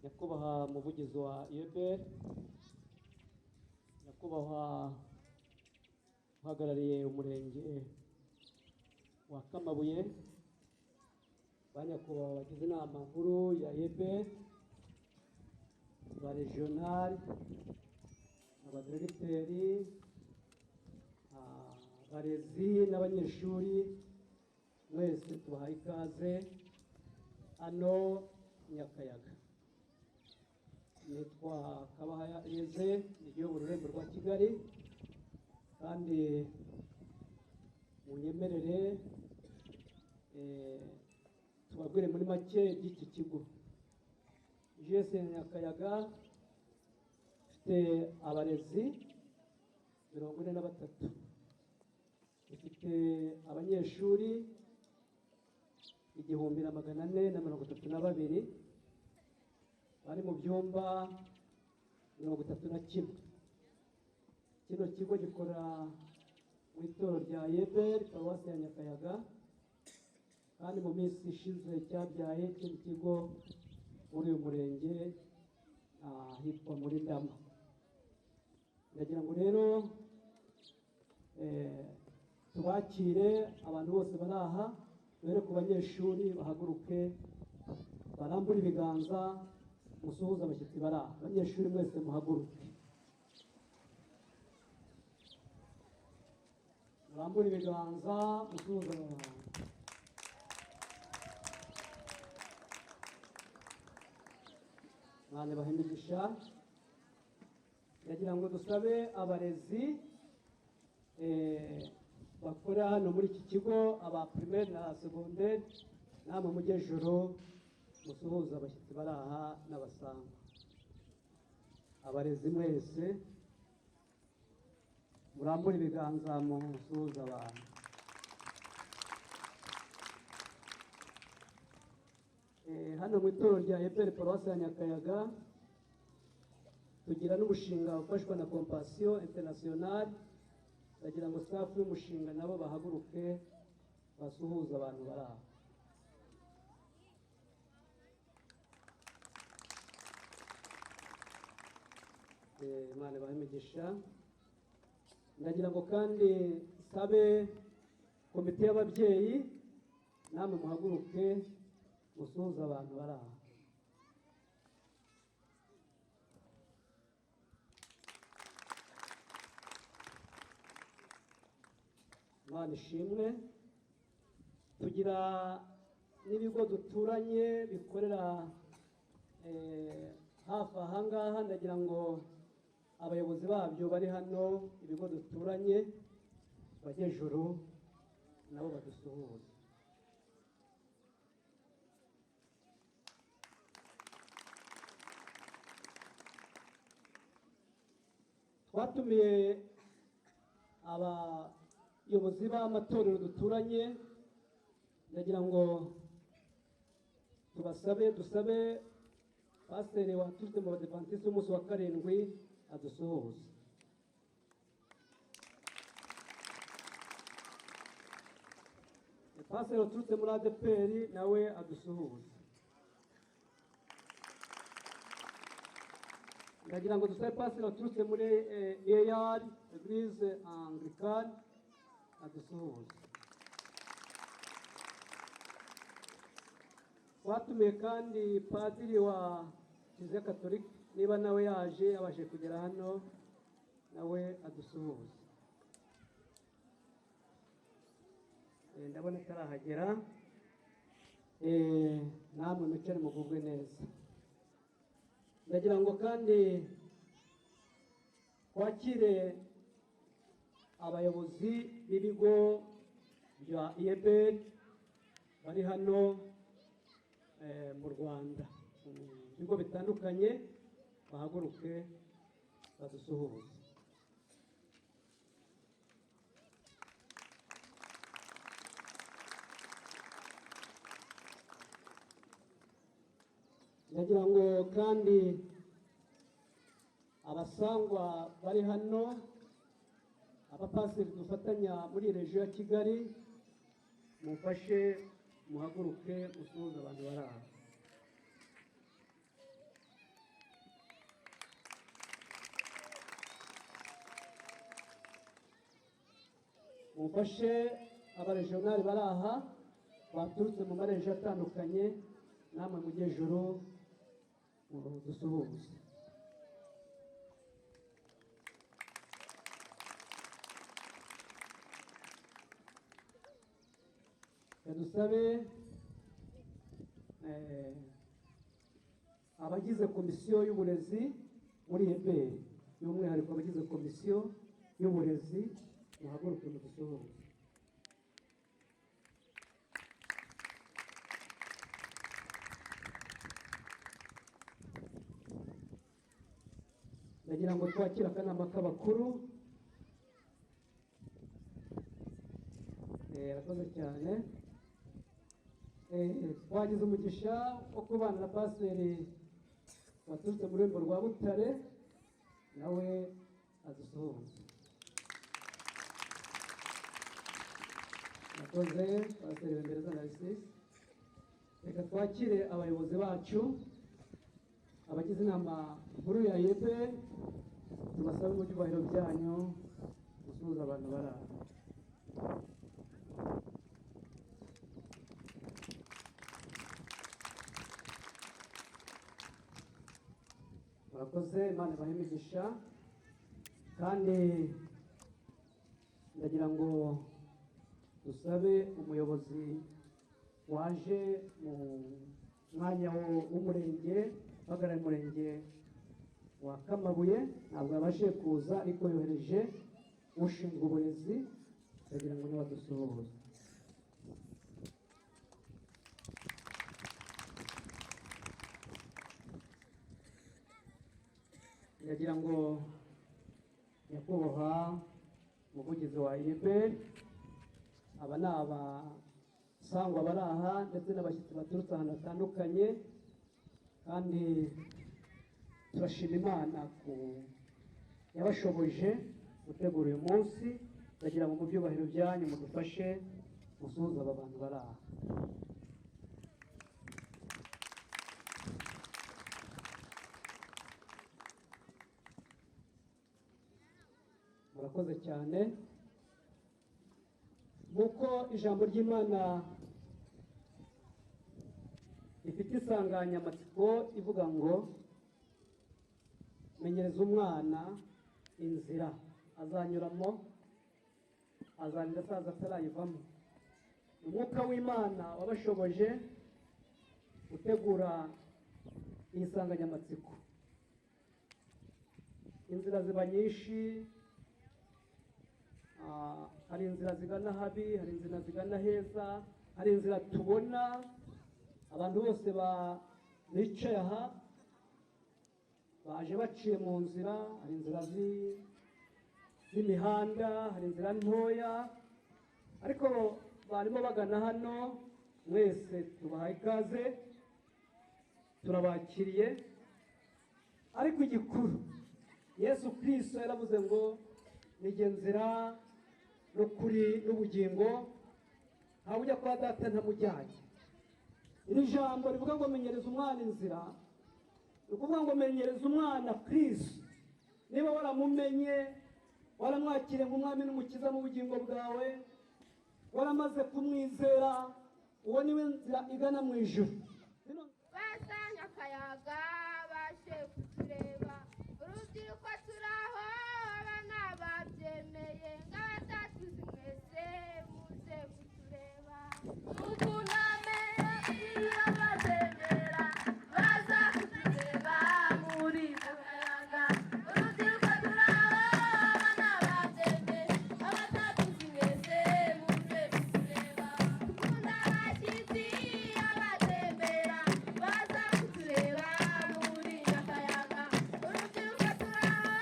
nyakubahwa umuvugizi wa Uebr, nyakubahwa uhagarariye umurenge wa Kamabuye, ba nyakubahwa bagize inama nkuru ya Uebr, ba regional, abadiregiteri, abarezi n'abanyeshuri, mwese tubahaye ikaze hano Inyakayaga. Nitwa Kabahayeze, igihugu ururembo rwa Kigali, kandi munyemerere tubabwire muri make by'iki kigo. JS Inyakayaga ifite abarezi 43, ifite abanyeshuri 1432 bari mu byumba 31. Kino kigo gikora mu itorero rya Uebr paruwasi ya Nyakayaga, kandi mu minsi ishize cyabyaye ikindi kigo muri uyu murenge hitwa muri Dama. Ndagira ngo rero tubakire abantu bose bari aha, dore ku banyeshuri bahaguruke barambura ibiganza musuhuza abashyitsi bari aha. Abanyeshuri mwese muhaguruke murambura ibiganza musuhuza abantu. Imana ibahe umugisha. Ndagira ngo dusabe abarezi bakora hano muri iki kigo, aba primaire na secondaire, namwe mujye joro musuhuza abashyitsi bari aha n'abasanga. Abarezi mwese murambura ibiganza musuhuza abantu. Hano mu itorero rya Uebr paruwasi ya Nyakayaga tugira n'umushinga ufashwa na Compassion International. Ndagira ngo staff y'umushinga nabo bahaguruke basuhuza abantu bari aha. Imana ibahe umugisha. Ndagira ngo kandi sabe komite y'ababyeyi namwe muhaguruke musuhuza abantu bari aha. Imana ishimwe. Tugira n'ibigo duturanye bikorera hafi aha ahangaha ndagira ngo abayobozi babyo bari hano ibigo duturanye bajye ejuru nabo badusuhuze. Twatumiye abayobozi b'amatorero duturanye, ndagira ngo dusabe pasiteri waturutse mu badivantisi w'umunsi wa karindwi adusuhuze. Pasiteri waturutse muri adeperi nawe adusuhuze. ndagira ngo dusabe pasiteri waturutse muri eyari eglise anglikani adusuhuze. Twatumiye kandi padiri wa kiliziya katolika, niba nawe yaje abashe kugera hano nawe adusuhuze. Ndabona atarahagera, namwe mwicare mugubwe neza. Ndagira ngo kandi twakire abayobozi b'ibigo bya Uebr bari hano mu Rwanda, ibigo bitandukanye, bahaguruke badusuhuze. Ndagira ngo kandi abasangwa bari hano, abapasiteri dufatanya muri regiyo ya Kigali, mufashe muhaguruke musuhuze abantu bari aha. Mufashe abaregionari bari aha baturutse mu maregiyo atandukanye, namwe mujye ejuru dusuhuze. Dusabe abagize komisiyo y'uburezi muri Uebr, by'umwihariko abagize komisiyo y'uburezi muhaguruke mudusuhuze. Ndagira ngo twakire akanama k'abakuru. Arakoze cyane. Twagize umugisha wo kubana na pasiteri waturutse mu rurembo rwa Butare, nawe adusuhuze. Arakoze pasiteri Bembereza na Risisi. Reka twakire abayobozi bacu, abagize inama nkuru ya Uebr, tubasabe mu byubahiro byanyu gusuhuza abantu bari aha. Murakoze, Imana ibahe imigisha. Kandi ndagira ngo dusabe umuyobozi waje mu mwanya w'umurenge, uhagarariye umurenge wa Kamabuye, ntabwo yabashije kuza ariko yohereje ushinzwe uburezi, ndagira ngo niba dusuhuze. Ndagira ngo nyakubahwa umuvugizi wa Uebr, aba ni abasangwa bari aha ndetse n'abashyitsi baturutse ahantu hatandukanye, kandi turashima Imana ko yabashoboje gutegura uyu munsi. Ndagira ngo mu byubahiro byanyu mudufashe musuhuze aba bantu bari aha. Murakoze cyane. Nk'uko ijambo ry'Imana rifite insanganyamatsiko ivuga ngo menyereza umwana inzira azanyuramo, azarinda asaza atarayivamo. Umwuka w'Imana wabashoboje gutegura iyi nsanganyamatsiko. inzira ziba nyinshi, hari inzira zigana habi, hari inzira zigana heza, hari inzira tubona abantu bose bicaye aha baje baciye mu nzira, hari inzira z'imihanda, hari inzira ntoya, ariko barimo bagana hano. Mwese tubahaye ikaze, turabakiriye. Ariko igikuru, Yesu Kristo yaravuze ngo nijye nzira n'ukuri n'ubugingo, ntawe ujya kwa data ntamujyanye. Iri jambo rivuga ngo menyereza umwana inzira, ni ukuvuga ngo menyereza umwana Kristo. Niba waramumenye, waramwakiriye nk'umwami n'umukiza mu bugingo bwawe, waramaze kumwizera, uwo niwe nzira igana mu ijuru. Basa Nyakayaga baje kutureba, urubyiruko turaho, abana babyemeye, ng'abatatuzi mwese muze kutureba. Ukunamera irabatemera, baza kutureba muri Nyakayaga. Urubyiruko turaho, abana babyemeye, abatatuzi mwese muze kutureba. Ukunda abashyitsi abatembera, baza kutureba muri Nyakayaga. Urubyiruko turaho,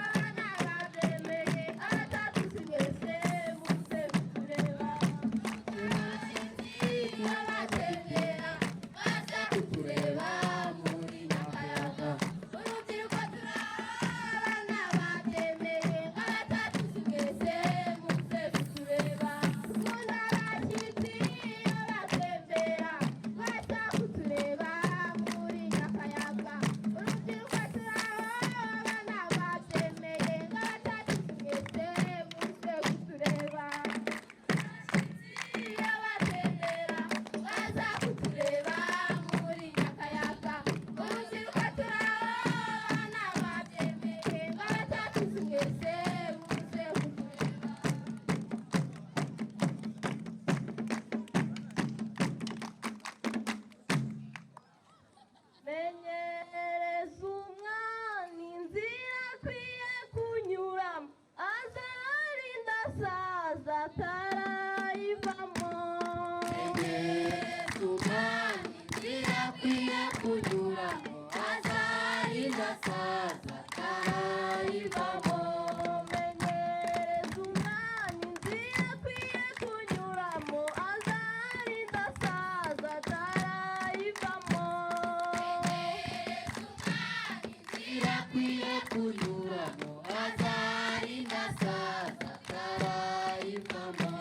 abana babyemeye, abatatuzi mwese muze kutureba. Abatembera, baza kutureba muri Nyakayaga. Urubyiruko turaho, abana babyemeye, abatatuzi mwese muze kutureba. Ukunda abashyitsi abatembera, baza kutureba muri Nyakayaga. Urubyiruko turaho, abana babyemeye, abatatuzi mwese muze kutureba. Abatembera, baza kutureba muri Nyakayaga. Urubyiruko turaho, abana babyemeye, abatatuzi mwese muze kutureba. Menyereza umwana inzira akwiye kunyuramo, azarinda asaza atarayivamo. Menyereza umwana inzira akwiye kunyuramo, azarinda asaza atarayivamo. Menyereza umwana inzira akwiye kunyuramo, azarinda asaza atarayivamo. Inzira akwiye kunyuramo, azarinda asaza atarayivamo.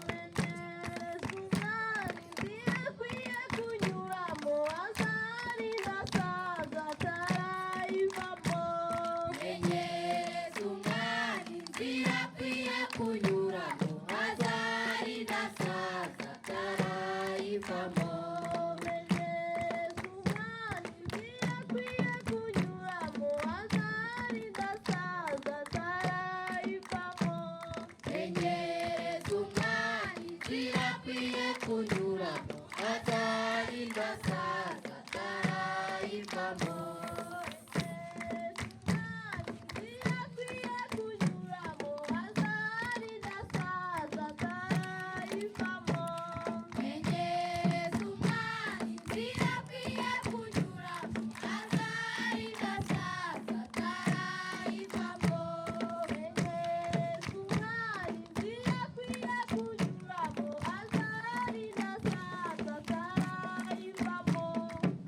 Menyereza umwana inzira akwiye kunyuramo, azarinda asaza atarayivamo. Menyereza umwana inzira akwiye kunyuramo, azarinda asaza atarayivamo. Menyereza umwana inzira akwiye kunyuramo, azarinda asaza atarayivamo. Menyereza umwana inzira akwiye kunyuramo, azarinda asaza atarayivamo. Menyereza umwana inzira akwiye kunyuramo, azarinda asaza atarayivamo. Menyereza umwana inzira akwiye kunyuramo, azarinda asaza atarayivamo.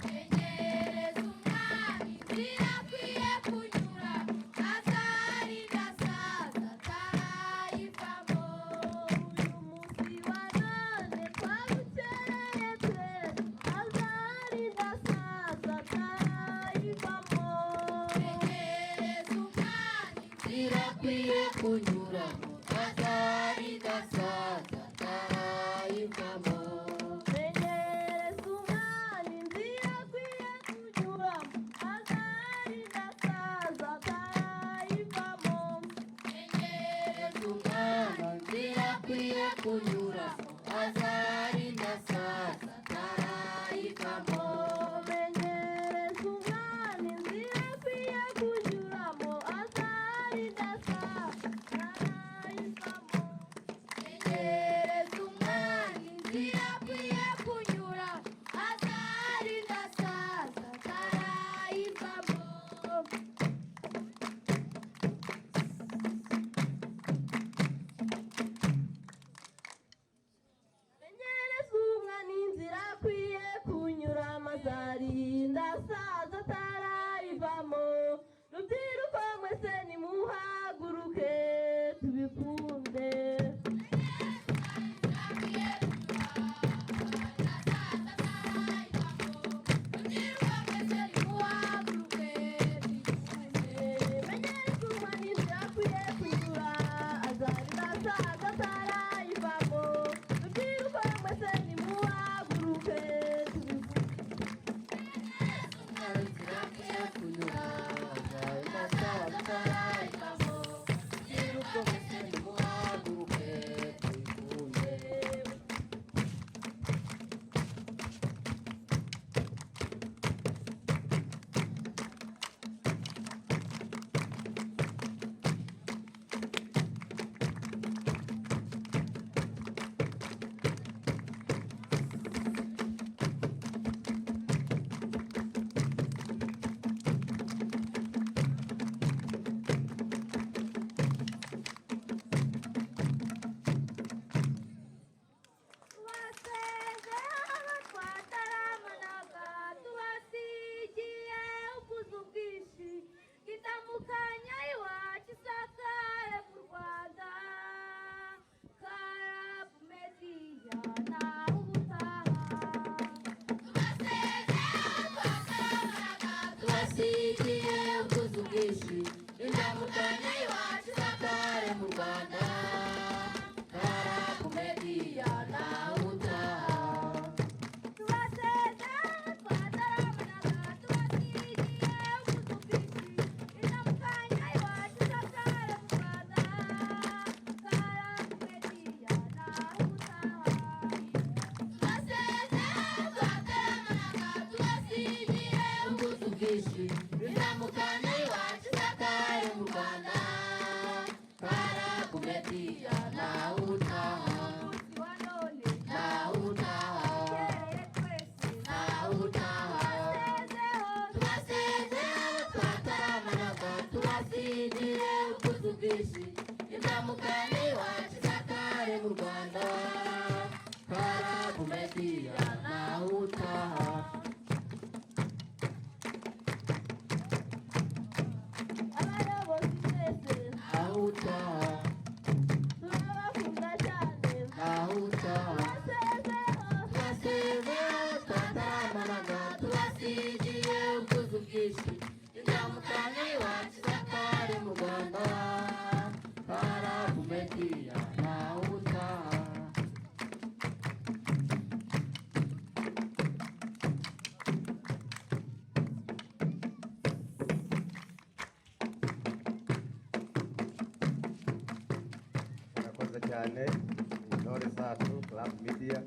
Menyereza umwana inzira akwiye kunyuramo, azarinda asaza atarayivamo. Uyu munsi wa none twabukereye twese, azarinda asaza atarayivamo. Menyereza umwana inzira akwiye kunyuramo, azarinda asaza atarayivamo. Menyereza umwana inzira akwiye kunyuramo, azarinda asaza atarayivamo. Menyereza umwana inzira akwiye kunyuramo, azarinda asaza atarayivamo. Menyereza umwana inzira akwiye kunyuramo, azarinda Inamukane iwacu isakaye mu Rwanda karakumetiya nawe utaha nawe utaha nawe utaha tubasezeho twataramanaga tubasigiye ukuze ubwinshi inamukane iwacu isakaye mu Rwanda karakumetiya nawe utaha cyane intore zacu Club Media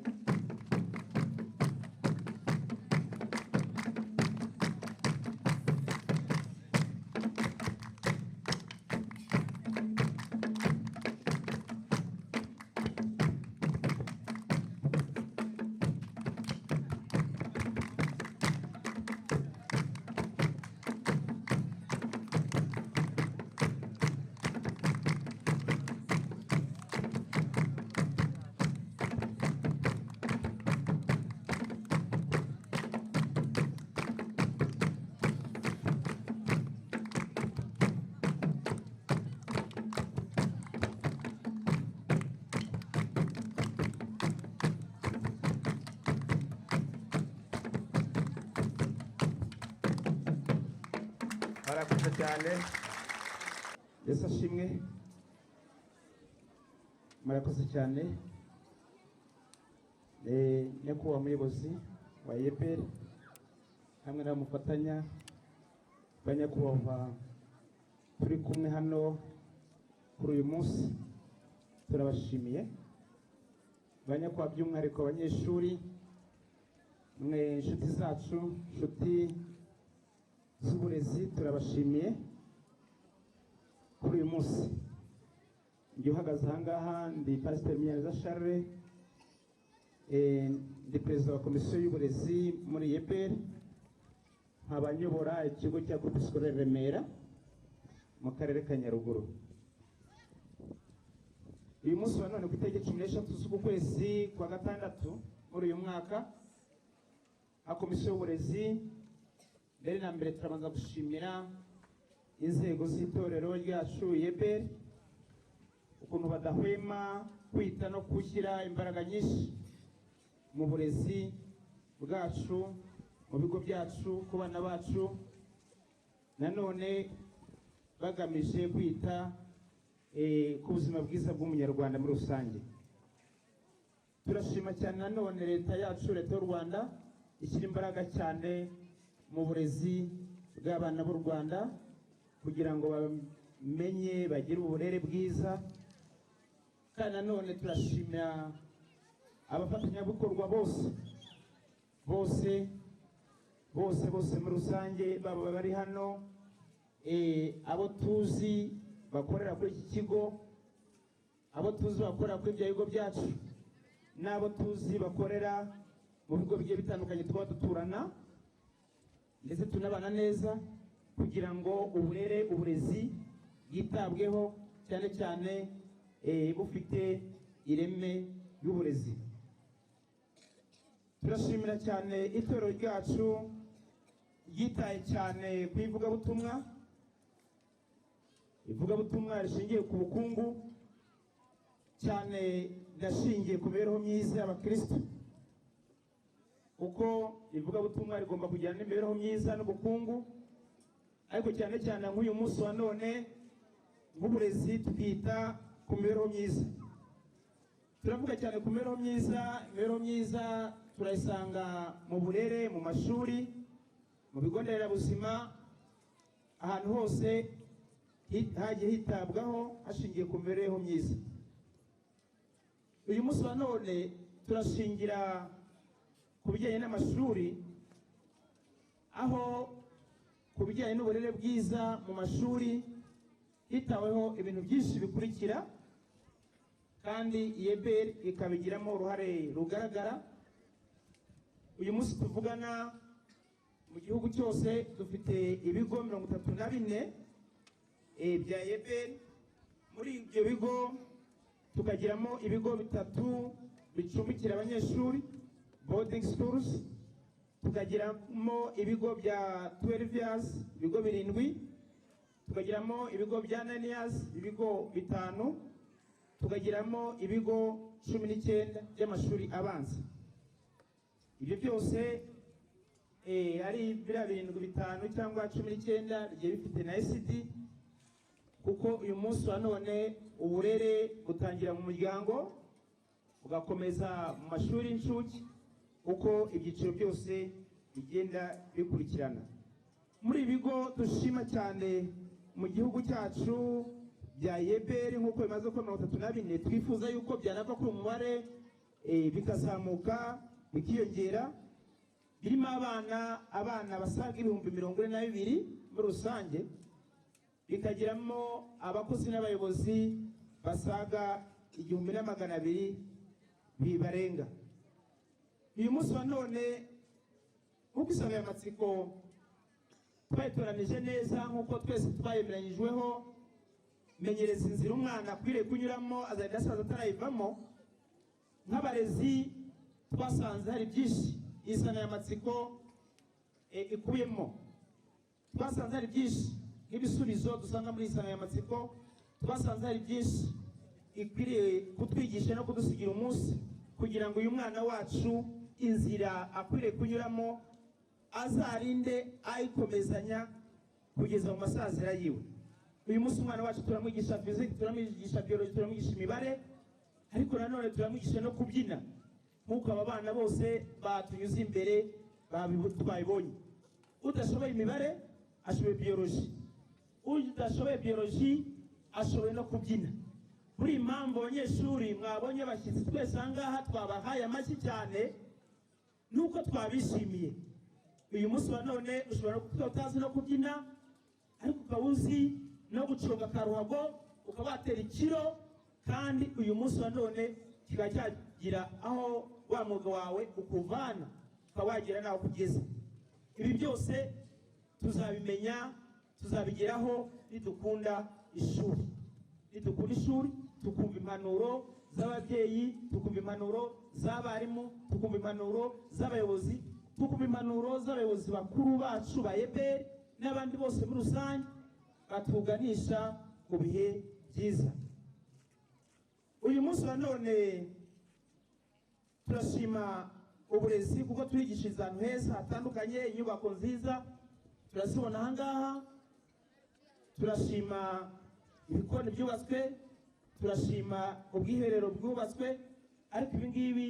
barakoze cyane. Yesu ashimwe. Murakoze cyane. Nyakubahwa umuyobozi wa Uebr hamwe n'abamufatanya banyakubahwa turi kumwe hano kuri uyu munsi turabashimiye. Banyakubahwa by'umwihariko abanyeshuri mwe inshuti zacu inshuti z'uburezi turabashimiye kuri uyu munsi. Njye uhagaze ahangaha ndi Pasiteri Munyaneza Charles, ndi perezida wa komisiyo y'uburezi muri Uebr, nkaba nyobora ikigo cya groupe scolaire Remera mu karere ka Nyaruguru. Uyu munsi wa none ku itariki 13 z'uku kwezi kwa gatandatu muri uyu mwaka a komisiyo y'uburezi mbere na mbere turabanza gushimira inzego z'itorero ryacu Uebr ukuntu badahwema kwita no gushyira imbaraga nyinshi mu burezi bwacu mu bigo byacu ku bana bacu, nanone bagamije kwita ku buzima bwiza bw'umunyarwanda muri rusange. Turashima cyane nanone leta yacu, leta y'u Rwanda ishyira imbaraga cyane mu burezi bw'abana b'u Rwanda kugira ngo bamenye bagire uburere bwiza. Kandi nanone turashimira abafatanyabikorwa bose muri rusange baba bari hano, abo tuzi bakorera kuri iki kigo, abo tuzi bakorera kuri ibyo bigo byacu, n'abo tuzi bakorera mu bigo bigiye bitandukanye tuba duturana ndetse tunabana neza kugira ngo uburezi bwitabweho cyane cyane bufite ireme y'uburezi. Turashimira cyane itorero ryacu ryitaye cyane ku ivugabutumwa rishingiye ku bukungu cyane, rirashingiye ku mibereho myiza y'abakristo, kuko ivugabutumwa rigomba kugira n'imibereho myiza n'ubukungu, ariko cyane cyane nk'uyu munsi wa none nk'uburezi tukita ku mibereho myiza. Turavuga cyane ku mibereho myiza turayisanga mu burere, mu mashuri, mu bigo nderabuzima, ahantu hose hagiye hitabwaho hashingiye ku mibereho myiza. Uyu munsi wa none turashingira ku bijyanye n'amashuri, aho ku bijyanye n'uburere bwiza mu mashuri hitaweho ibintu byinshi bikurikira, kandi Uebr ikabigiramo uruhare rugaragara. Uyu munsi tuvugana mu gihugu cyose dufite ibigo 34 bya Uebr. Muri ibyo bigo tukagiramo ibigo 3 bicumbikira abanyeshuri, boarding schools, tukagiramo ibigo bya 12 years, ibigo 7, tukagiramo ibigo bya 9 years, ibigo 5, tukagiramo ibigo 19 by'amashuri abanza. Ibyo byose ari biriya 7, 5 cyangwa 19 bigiye bifite na ECD, kuko uyu munsi wa none uburere butangira mu muryango ugakomeza mu mashuri y'incuke, uko ibyiciro byose bigenda bikurikirana. Muri ibigo dushima cyane mu gihugu cyacu bya Uebr nk'uko bimaze ko 34, twifuza yuko byanava kuri umubare bikazamuka bikiyongera, birimo abana basaga 42,000 muri rusange, bikagiramo abakozi n'abayobozi basaga 1,200 bibarenga. Uyu munsi wa none nk'uko insanganyamatsiko twayitoranije neza nk'uko twese twayemeranyijweho, menyereza inzira umwana akwiriye kunyuramo azajya asaza atarayivamo. Nk'abarezi twasanze hari byinshi iyi nsanganyamatsiko ikubiyemo, twasanze hari byinshi nk'ibisubizo dusanga muri iyi nsanganyamatsiko, twasanze hari byinshi ikwiriye kutwigisha no kudusigira umunsi, kugira ngo uyu mwana wacu inzira akwiriye kunyuramo azarinde ayikomezanya kugeza mu masazira yiwe. Uyu munsi umwana wacu turamwigisha physique, turamwigisha biology, turamwigisha imibare, ariko nanone turamwigisha no kubyina nk'uko aba bana bose batunyuze imbere twabibonye. Udashoboye imibare ashoboye biology, udashoboye biology ashoboye no kubyina. Muri impamvu abanyeshuri mwabonye bashyitsi twese ahangaha twabahaye amashyi cyane, nuko twabishimiye. Uyu munsi wa none ushobora kuba utazi no kubyina, ariko ukaba uzi no guconga akaruhago, ukaba watera ikiro, kandi uyu munsi wa none kikaba cyagira aho wa mwuga wawe ukuvana, ukaba wagira naho kugeza. Ibi byose tuzabimenya, tuzabigeraho nidukunda ishuri. Nidukunda ishuri, tukumva impanuro z'ababyeyi, tukumva impanuro z'abarimu, tukumva impanuro z'abayobozi, tukumva impanuro z'abayobozi bakuru bacu ba Uebr n'abandi bose muri rusange batuganisha ku bihe byiza. Uyu munsi wa none turashima uburezi kuko turigishiriza ahantu heza hatandukanye, inyubako nziza turazibona ahangaha. Turashima ibikoni byubatswe, turashima ubwiherero bwubatswe, ariko ibi ngibi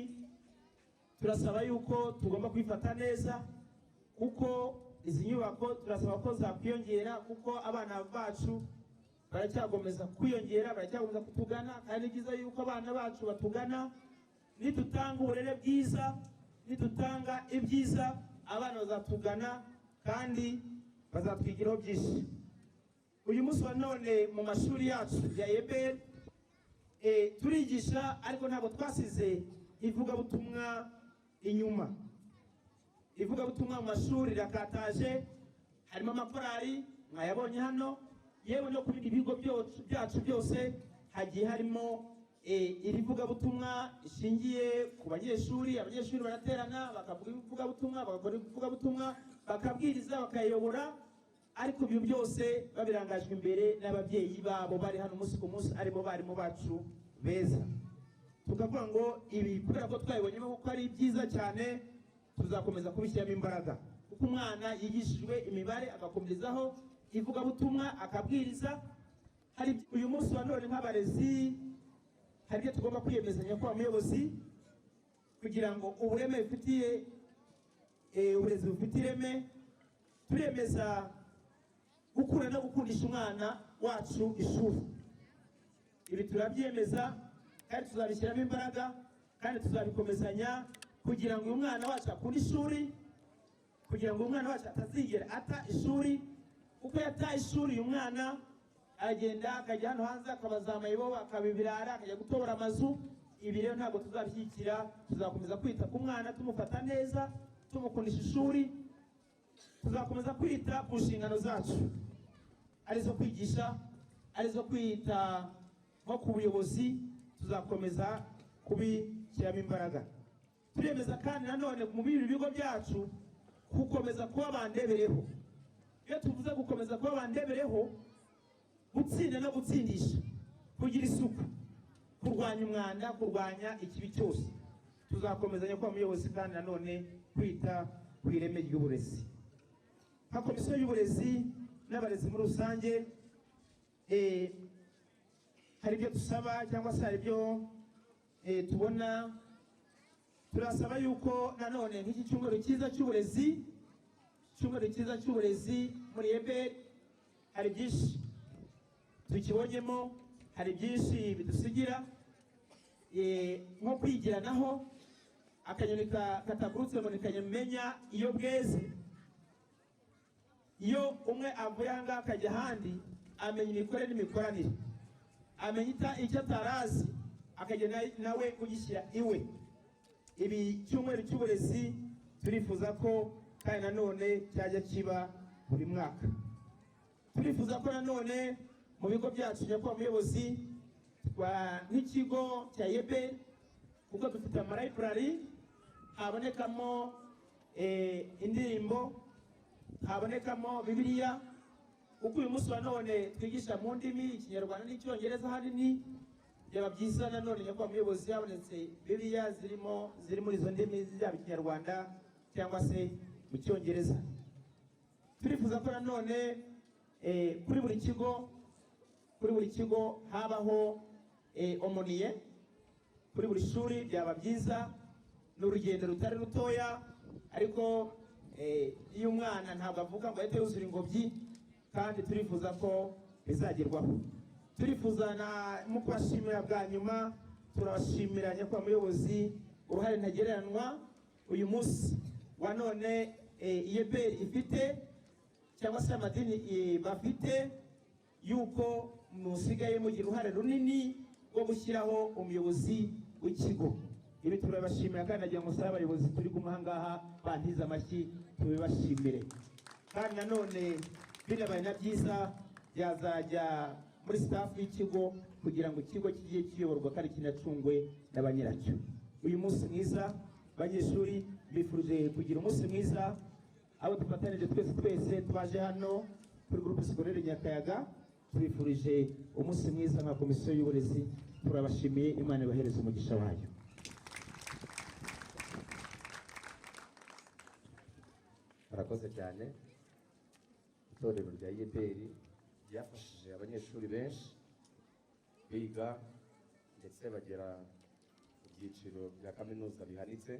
turasaba yuko tugomba kwifata neza, kuko izi nyubako turasaba ko zakwiyongera, kuko abana bacu baracyagomeza kwiyongera, baracyagomeza kutugana, kandi ni byiza yuko abana bacu batugana. Nidutanga uburere bwiza, nidutanga ibyiza, abana bazatugana kandi bazatwigiraho byinshi. Uyu munsi wa none mu mashuri yacu ya Uebr turigisha, ariko ntabwo twasize ivugabutumwa inyuma. Ivugabutumwa mu mashuri rirakataje, harimo amakorali mwayabonye hano, yewe no ku bindi bigo byacu byose hagiye harimo iri vugabutumwa ishingiye ku banyeshuri. Abanyeshuri baraterana bakavuga ivugabutumwa, bagakora ivugabutumwa, bakabwiriza, bakayobora, ariko ibyo byose babirangajwe imbere n'ababyeyi babo bari hano umunsi ku munsi, aribo barimo bacu beza. Tukavuga ngo ibi kubera ko twabibonyemo ko ari byiza cyane, tuzakomeza kubishyiramo imbaraga, kuko umwana yigishijwe imibare agakomerezaho ivugabutumwa akabwiriza. Hari uyu munsi wa none nk'abarezi hari ibyo tugomba kwiyemezanya ko umuyobozi, kugira ngo ubureme bufitiye uburezi bufite ireme, turemeza gukura no gukundisha umwana wacu ishuri. Ibi turabyemeza kandi tuzabishyiramo imbaraga, kandi tuzabikomezanya kugira ngo uyu mwana wacu akunde ishuri, kugira ngo umwana wacu atazigera ata ishuri, kuko yataye ishuri uyu mwana agenda akajya hano hanze akabaza amayibo akabibirara akajya gutobora amazu. Ibi rero ntabwo tuzabishyigikira, tuzakomeza kwita ku mwana tumufata neza, tumukundisha ishuri, tuzakomeza kwita ku nshingano zacu arizo kwigisha, arizo kwita nko ku buyobozi, tuzakomeza kubishyiramo imbaraga. Turemeza kandi nanone mu bigo byacu gukomeza kuba bandebereho. Iyo tuvuze gukomeza kuba bandebereho, gutsinda no gutsindisha, kugira isuku, kurwanya umwanda, kurwanya ikibi cyose, tuzakomezanya kuba umuyobozi kandi nanone kwita ku ireme ry'uburezi. Nka komisiyo y'uburezi n'abarezi muri rusange, hari ibyo dusaba cyangwa se hari ibyo tubona. Turasaba yuko nanone nk'iki cyumweru cyiza cy'uburezi, muri Uebr hari byinshi tukibonyemo, hari byinshi bidusigira, nko kwigiranaho. Akanyoni katagurutse ngo ntikanyamenya iyo bweze. Iyo umwe avuye ahangaha akajya ahandi, amenya imikorere n'imikoranire, amenya icyo atarazi akagenda nawe kugishyira iwe. Ibi cyumweru cy'uburezi turifuza ko kandi nanone cyajya kiba buri mwaka. Turifuza ko nanone mu bigo byacu nyakubahwa muyobozi, nk'ikigo cya Uebr, kuko dufite amalibrary, habonekamo indirimbo, habonekamo Bibiliya. Uko uyu munsi wa none twigisha mu ndimi Ikinyarwanda n'Icyongereza ahanini, byaba byiza nanone nyakubahwa muyobozi habonetse Bibiliya ziri muri izo ndimi, zaba Ikinyarwanda cyangwa se mu Cyongereza. Turifuza ko nanone kuri buri kigo habaho omoniye kuri buri shuri. Byaba byiza, ni urugendo rutari rutoya, ariko iyo umwana ntabwo avuga ngo ahite yuzura ingobyi, kandi turifuza ko bizagerwaho. Turifuza mu kubashimira bwa nyuma, turabashimira nyakubahwa muyobozi uruhare ntagereranywa uyu munsi wa none Uebr ifite, cyangwa se amadini bafite, yuko musigaye mugira uruhare runini rwo gushyiraho umuyobozi w'ikigo. Ibi turabashimira kandi nagira ngo sabe abayobozi turi kumwe ahangaha bantize amashyi tubibashimire. Kandi nanone binabaye na byiza byazajya muri staff y'ikigo kugira ngo ikigo kijye kiyoborwa kandi kinacungwe n'abanyiracyo. Uyu munsi mwiza banyeshuri, bifurije kugira umunsi mwiza. Abo dufatanije twese twaje hano kuri groupe scolaire Inyakayaga, tubifurije umunsi mwiza nka komisiyo y'uburezi. Turabashimiye, Imana ibahereze umugisha wayo. Murakoze cyane. Itorero rya Uebr ryafashije abanyeshuri benshi biga ndetse bagera ku byiciro bya kaminuza bihanitse.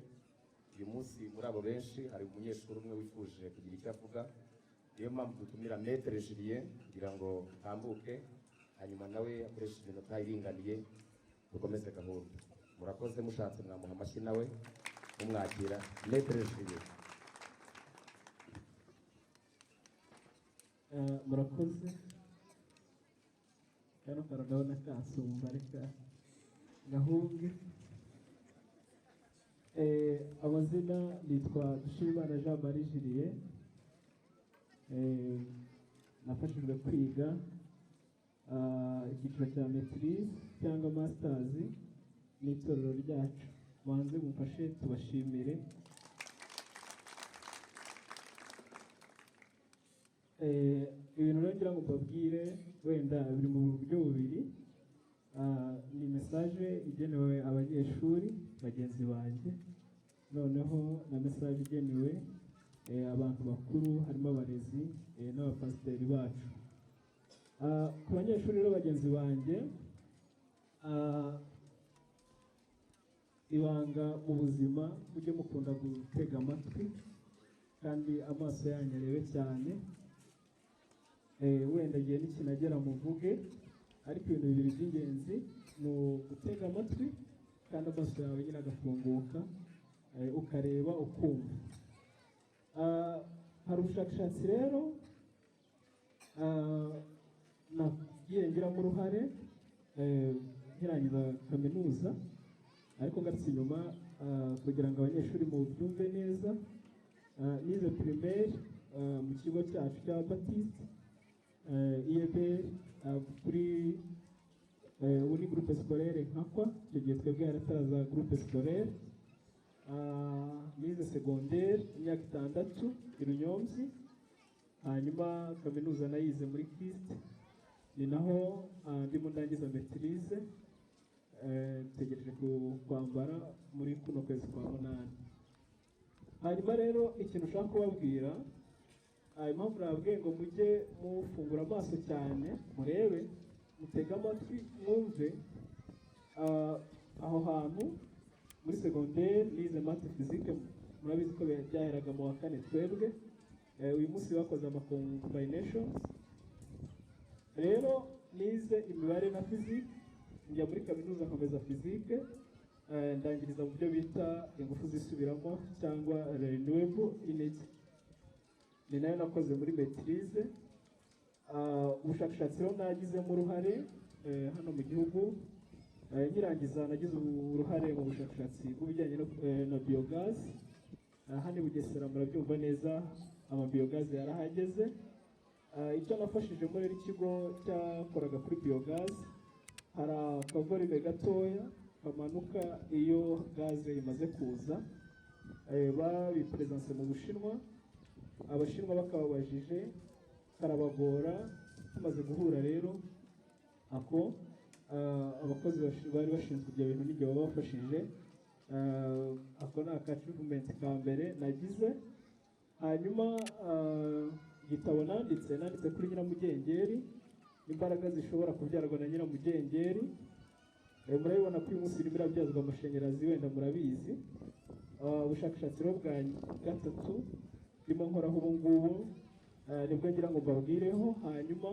Uyu munsi muri abo benshi hari umunyeshuri umwe wifuje kugira icyo avuga. Niyo mpamvu dutumira Maître Julien kugira ngo atambuke, hanyuma nawe akoreshe iminota iringaniye dukomeze gahunda. Murakoze, mushatse mwamuha amashyi nawe mumwakira. Maître Julien. Murakoze. Kano ndabona kasumba, reka gahunge. Amazina nitwa Dushimimana Jean-Marie Julien. Nafashijwe kwiga icyiciro cya maîtrise cyangwa masters n'itorero ryacu. Banze mufashe tubashimire. Ibintu rero ngira ngo mbabwire wenda biri mu buryo bubiri. Ni message igenewe abanyeshuri bagenzi banjye, noneho na message igenewe abantu bakuru, harimo abarezi n'abapasiteri bacu. Ku banyeshuri rero bagenzi banjye, ibanga mu buzima mujye mukunda gutega amatwi kandi amaso yanyu arebe cyane. Wenda igihe nikinagera muvuge, ariko ibintu bibiri by'ingenzi ni ugutega amatwi kandi amaso yawe nyine agafunguka, ukareba ukumva. Hari ubushakashatsi rero ngiramo uruhare nkirangiza kaminuza, ariko ngarutse inyuma kugira ngo abanyeshuri mubyumve neza, nize primaire mu kigo cyacu cya Baptiste Uebr kuri ubu ni groupe scolaire nkakwa, icyo gihe twebwe harataraza groupe scolaire. Nize secondaire imyaka 6 i Runyomzi, hanyuma kaminuza nayize muri Christ, ni naho ndimo ndangiza maîtrise, tegereje kwambara muri kuno kwezi kwa 8. Hanyuma rero ikintu ushaka kubabwira, impamvu nababwiye ngo mujye mufungura amaso cyane, murebe, mutega amatwi, mwumve. Aho hantu muri secondaire nize math physique, murabizi ko byaheraga mu wa 4 twebwe. Uyu munsi bakoze combinations. Rero nize imibare na physique, njya muri kaminuza nkomeza physique, ndangiriza mu byo bita ingufu zisubiramo cyangwa renewable energy. Ni nayo nakoze muri maîtrise. Ubushakashatsi rero nagizemo uruhare hano mu gihugu. Nkirangiza nagize uruhare mu bushakashatsi bw'ibijyanye na biogaz. Hano i Bugesera murabyumva neza, amabiogazi yarahageze. Icyo nafashijemo rero ikigo cyakoraga kuri biogaz, hari akavorime gatoya kamanuka iyo gaze imaze kuza, babipresence mu Bushinwa. Abashinwa bakababajije, karabagora. Tumaze guhura rero ako abakozi bari bashinzwe ibyo bintu n'igihe babafashije. Ako ni achievement ka mbere nagize. Hanyuma igitabo nanditse kuri nyiramugengeri, imbaraga zishobora kubyarwa na nyiramugengeri. Murabibona ko uyu munsi irimo irabyazwa amashanyarazi, wenda murabizi. Ubushakashatsi rero bwa gatatu ndimo nkoraho ubu ngubu, nibwo ngira ngo mbabwireho. Hanyuma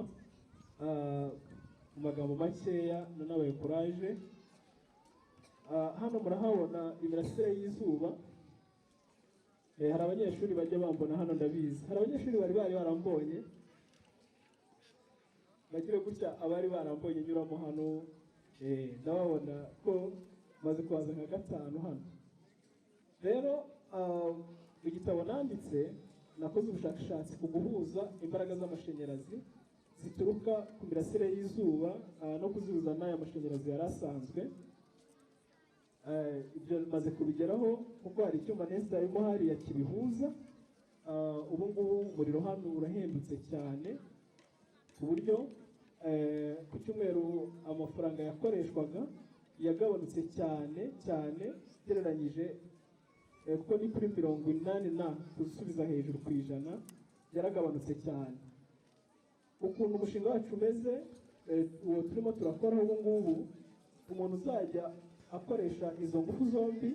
mu magambo makeya nabaye courage. Hano murahabona imirasire y'izuba. Hari abanyeshuri bajya bambona hano, ndabizi hari abanyeshuri bari barambonye, bagire gutya abari barambonye nyuramo hano. Ndababona ko maze kuhaza nka 5 hano. Rero igitabo nanditse, nakoze ubushakashatsi ku guhuza imbaraga z'amashanyarazi zituruka ku mirasire y'izuba no kuzihuza n'aya mashanyarazi yari asanzwe. Ibyo maze kubigeraho kuko hari icyuma neza arimo hariya kibihuza. Ubu ngubu umuriro hano urahendutse cyane ku buryo ku cyumweru amafaranga yakoreshwaga yagabanutse cyane ugereranyije, kuko ni kuri 80 na gusubiza hejuru ku ijana, yaragabanutse cyane. Ukuntu umushinga wacu umeze, uwo turimo turakoraho ubu ngubu, umuntu uzajya akoresha izo ngufu zombi,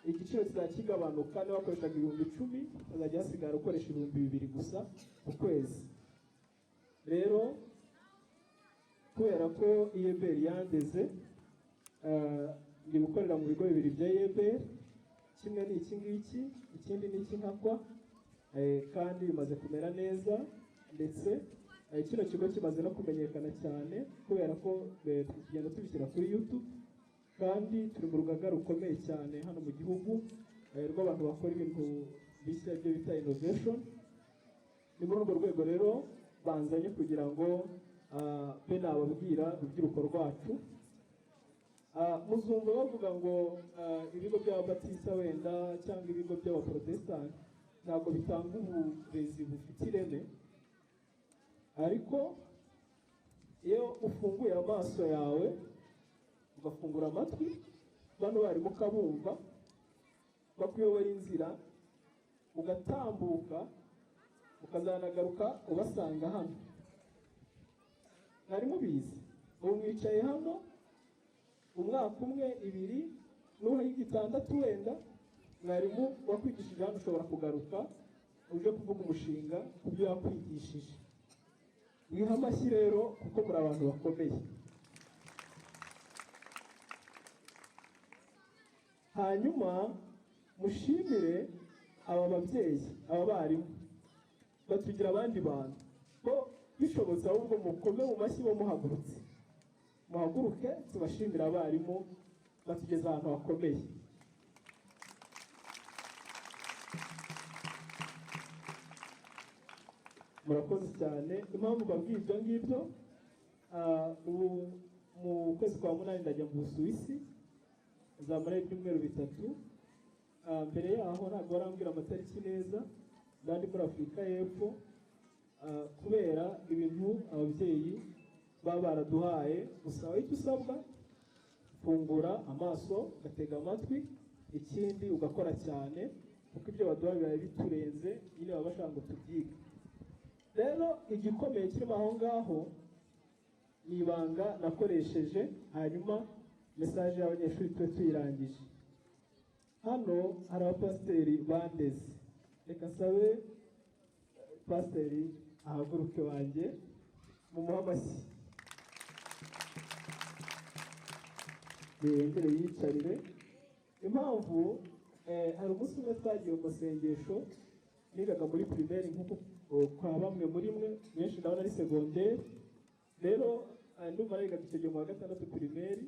igiciro kizajya kigabanuka. niba wakoreshaga 10,000 azajya hasigara ukoresha 2,000 gusa ku kwezi. Rero kubera ko Uebr yandeze, ndi gukorera mu bigo bibiri bya Uebr. Kimwe ni iki ngiki, ikindi ni iki nkakwa, kandi bimaze kumera neza, ndetse kino kigo kimaze no kumenyekana cyane kubera ko tugenda tubishyira kuri YouTube, kandi turi mu rugaga rukomeye cyane hano mu gihugu rw'abantu bakora ibintu bishya byo bita innovation. Ni muri urwo rwego rero banzanye kugira ngo be nababwira urubyiruko rwacu. Muzumva bavuga ngo ibigo by'ababatista wenda cyangwa ibigo by'abaprotestant ntabwo bitanga uburezi bufite ireme, ariko iyo ufunguye amaso yawe ugafungura amatwi, bano barimo ukabumva, bakuyobora inzira, ugatambuka ukazanagaruka ubasanga hano. Mwari mubizi, ubu mwicaye hano umwaka umwe 2 n'uwahiga 6 wenda, mwarimu wakwigishije hano ushobora kugaruka uje kuvuga umushinga ku byo yakwigishije. Mwiha amashyi rero kuko muri abantu bakomeye. Hanyuma mushimire aba babyeyi, aba barimu batugira abandi bantu bo bishobotse ahubwo mukome mu mashyi bo muhagurutse, muhaguruke tubashimira abarimu batugeza ahantu hakomeye. Murakoze cyane. Impamvu babwiye ibyo ngibyo, ubu mu kwezi kwa munani ndajya mu Busuwisi, nzamara ibyumweru bitatu. Mbere yaho ntabwo barambwira amatariki neza, ndandi muri Afurika y'Epfo, kubera ibintu ababyeyi baba baraduhaye. Gusa icyo usabwa, fungura amaso ugatega amatwi, ikindi ugakora cyane, kuko ibyo baduha biba biturenze, nyine baba bashaka ngo tubyige. Rero igikomeye kirimo aho ngaho ni ibanga nakoresheje, hanyuma mesaje y'abanyeshuri tube tuyirangije. Hano hari abapasiteri bandeze, reka nsabe pasiteri ahaguruke wanjye mumuhe amashyi, yongere yicarire. Impamvu hari umunsi umwe twagiye mu masengesho, nigaga muri primaire nk'uko kwa bamwe muri mwe, benshi ndabona ari segonderi. Rero ndumva nigaga icyo gihe mu wa gatandatu primaire,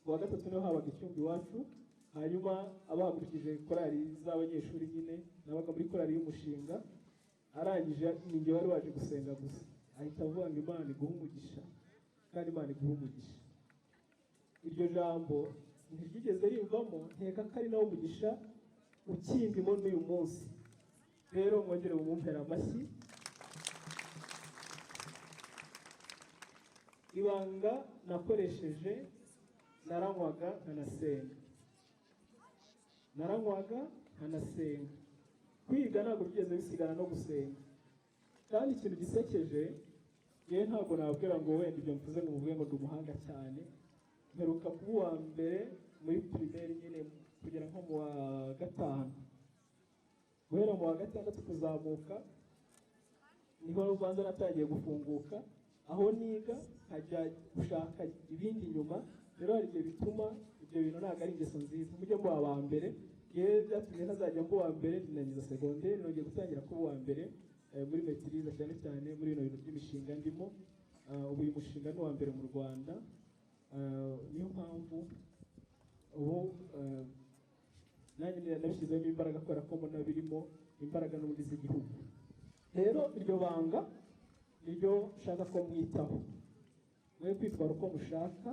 mu wa gatatu niho habaga icyumba iwacu, hanyuma abahagurukije korali z'abanyeshuri nyine nabaga muri korali y'umushinga. Arangije ninjye wari waje gusenga gusa, ahita avuga ngo Imana iguhe umugisha, kandi Imana iguhe umugisha. Iryo jambo ntiryigeze rimvamo, nkeka ko ari nawo umugisha ukindimo n'uyu munsi. Rero mwongere mumumpere amashyi. Ibanga nakoresheje, naranywaga nkanasenga, naranywaga nkanasenga. Kwiga ntabwo byigeze bisigana no gusenga. Kandi ikintu gisekeje, yewe ntabwo nabwira ngo wenda ibyo mvuze ngo muvuge ngo ndi umuhanga cyane. Mperuka kuba uwa mbere muri primaire nyine kugera nko mu wa gatanu. Guhera mu wa gatandatu kuzamuka niho ubanza natangiye gufunguka, aho niga nkajya gushaka ibindi nyuma. Rero hari igihe bituma ibyo bintu ntabwo ari ingeso nziza. Mujye muba aba mbere, yewe byatumye ntazajya mba uwa mbere, ndinangiza segonderi, nongeye gutangira kuba uwa mbere muri metirize, cyane cyane muri bino bintu by'imishinga ndimo. Ubu uyu mushinga ni uwa mbere mu Rwanda. Niyo mpamvu ubu nanjye nabishyizemo imbaraga kubera ko mbona birimo imbaraga n'ubundi z'igihugu. Rero iryo banga niryo nshaka ko mwitaho, mwe kwitwara uko mushaka,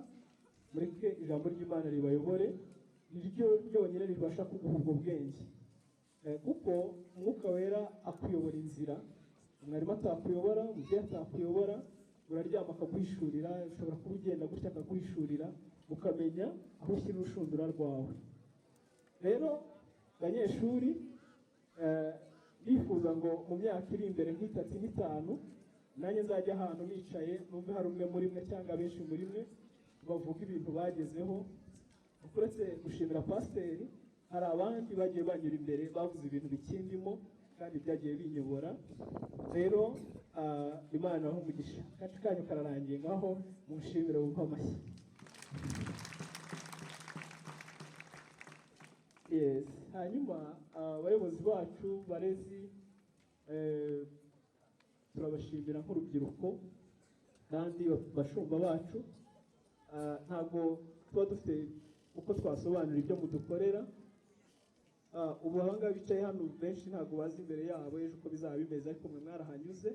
mureke ijambo ry'Imana ribayobore, niryo ryonyine ribasha kuguha ubwo bwenge. Kuko umwuka wera akuyobora inzira, mwarimu atakuyobora, umubyeyi atakuyobora. Uraryama akaguhishurira, ushobora kuba ugenda gutya akaguhishurira, ukamenya aho ushyira urushundura rwawe. Rero banyeshuri, bifuza ngo mu myaka iri imbere nk'itatu n'itanu, nanjye nzajya ahantu nicaye numve hari umwe muri mwe cyangwa benshi muri mwe bavuga ibintu bagezeho. Uretse gushimira pasiteri, hari abandi bagiye banyura imbere bavuze ibintu bikindimo kandi byagiye binyobora. Rero Imana aho umugisha. Kacu kanyu kararangiye, ngaho munshimire wumva amashyi. Yes. Hanyuma abayobozi bacu barezi, turabashimira nk'urubyiruko kandi bashumba bacu. Ntabwo tuba dufite uko twasobanura ibyo mudukorera. Ubu abangaba bicaye hano benshi ntabwo bazi imbere yabo ejo uko bizaba bimeze, ariko mwe mwarahanyuze.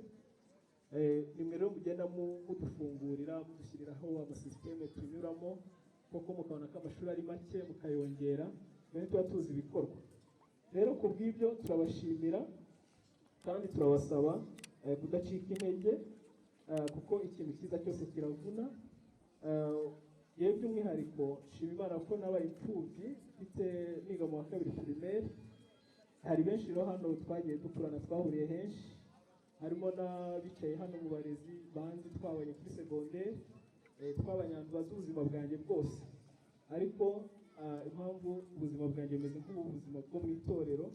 Nimwe rero mugenda mudufungurira, mudushyiriraho amasisiteme tunyuramo, kuko mukabona ko amashuri ari make mukayongera, mbere tuba tuzi ibikorwa. Rero ku bw'ibyo turabashimira kandi turabasaba kudacika intege, kuko ikintu cyiza cyose kiravuna. Yewe by'umwihariko nshima Imana ko nabaye imfubyi mfite niga mu wa kabiri primaire. Hari benshi rero hano twagiye dukurana, twahuriye henshi, harimo n'abicaye hano mu barezi bandi twabanye kuri segonderi. Twabanye ahantu bazi ubuzima bwanjye bwose, ariko impamvu ubuzima bwanjye bumeze nk'ubuzima bwo mu itorero,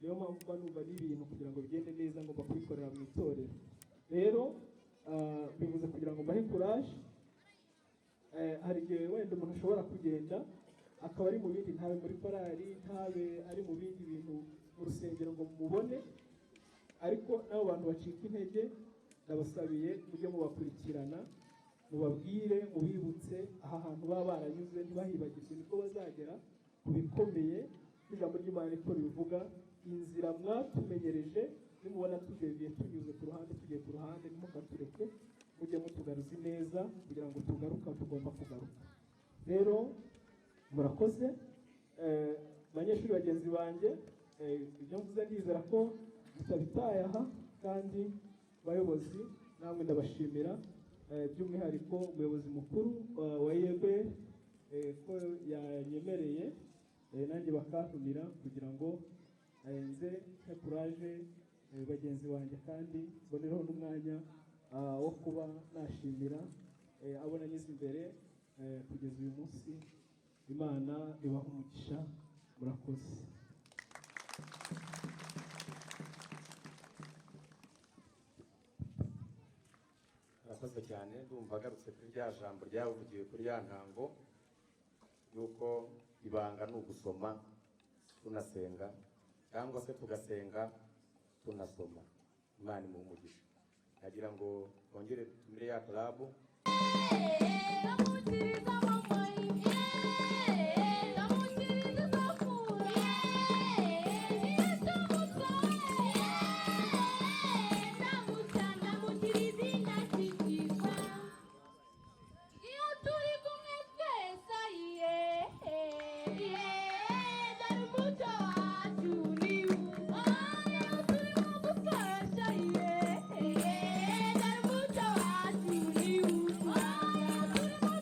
niyo mpamvu mba numva n'ibintu kugira ngo bigende neza ngomba kubikorera mu itorero. Rero bivuze kugira ngo mbahe courage. Hari igihe wenda umuntu ashobora kugenda akaba ari mu bindi, ntabe muri korali, ntabe ari mu bindi bintu mu rusengero ngo mubone, ariko n'abo bantu bacika intege ndabasabiye mujye mubakurikirana, mubabwire, mubibutse aha hantu baba baranyuze, ntibahibagirwe, niko bazagera ku bikomeye. Ijambo ry'Imana niko ribivuga, inzira mwatumenyereje nimubona tugiye tunyuze ku ruhande, tugiye ku ruhande, ntimukatureke, mujye mutugaruza neza kugira ngo tugaruka tugomba kugaruka. Rero murakoze banyeshuri bagenzi banjye, ibyo mvuze ndizera ko mutabitaye aha, kandi bayobozi namwe ndabashimira, by'umwihariko umuyobozi mukuru wa Uebr ko yanyemereye nanjye bakantumira kugira ngo nze kuraje bagenzi banjye, kandi mbonereho n'umwanya wo kuba nashimira abo nanyuze imbere kugeza uyu munsi. Imana ibaha umugisha, murakoze. murakoze cyane. Ndumva agarutse kuri rya jambo ryavugiwe kuri ya ntango yuko ibanga ni ugusoma tunasenga, cyangwa se tugasenga tunasoma. Imana imuhe umugisha. Nagira ngo bongere tumire ya karabu.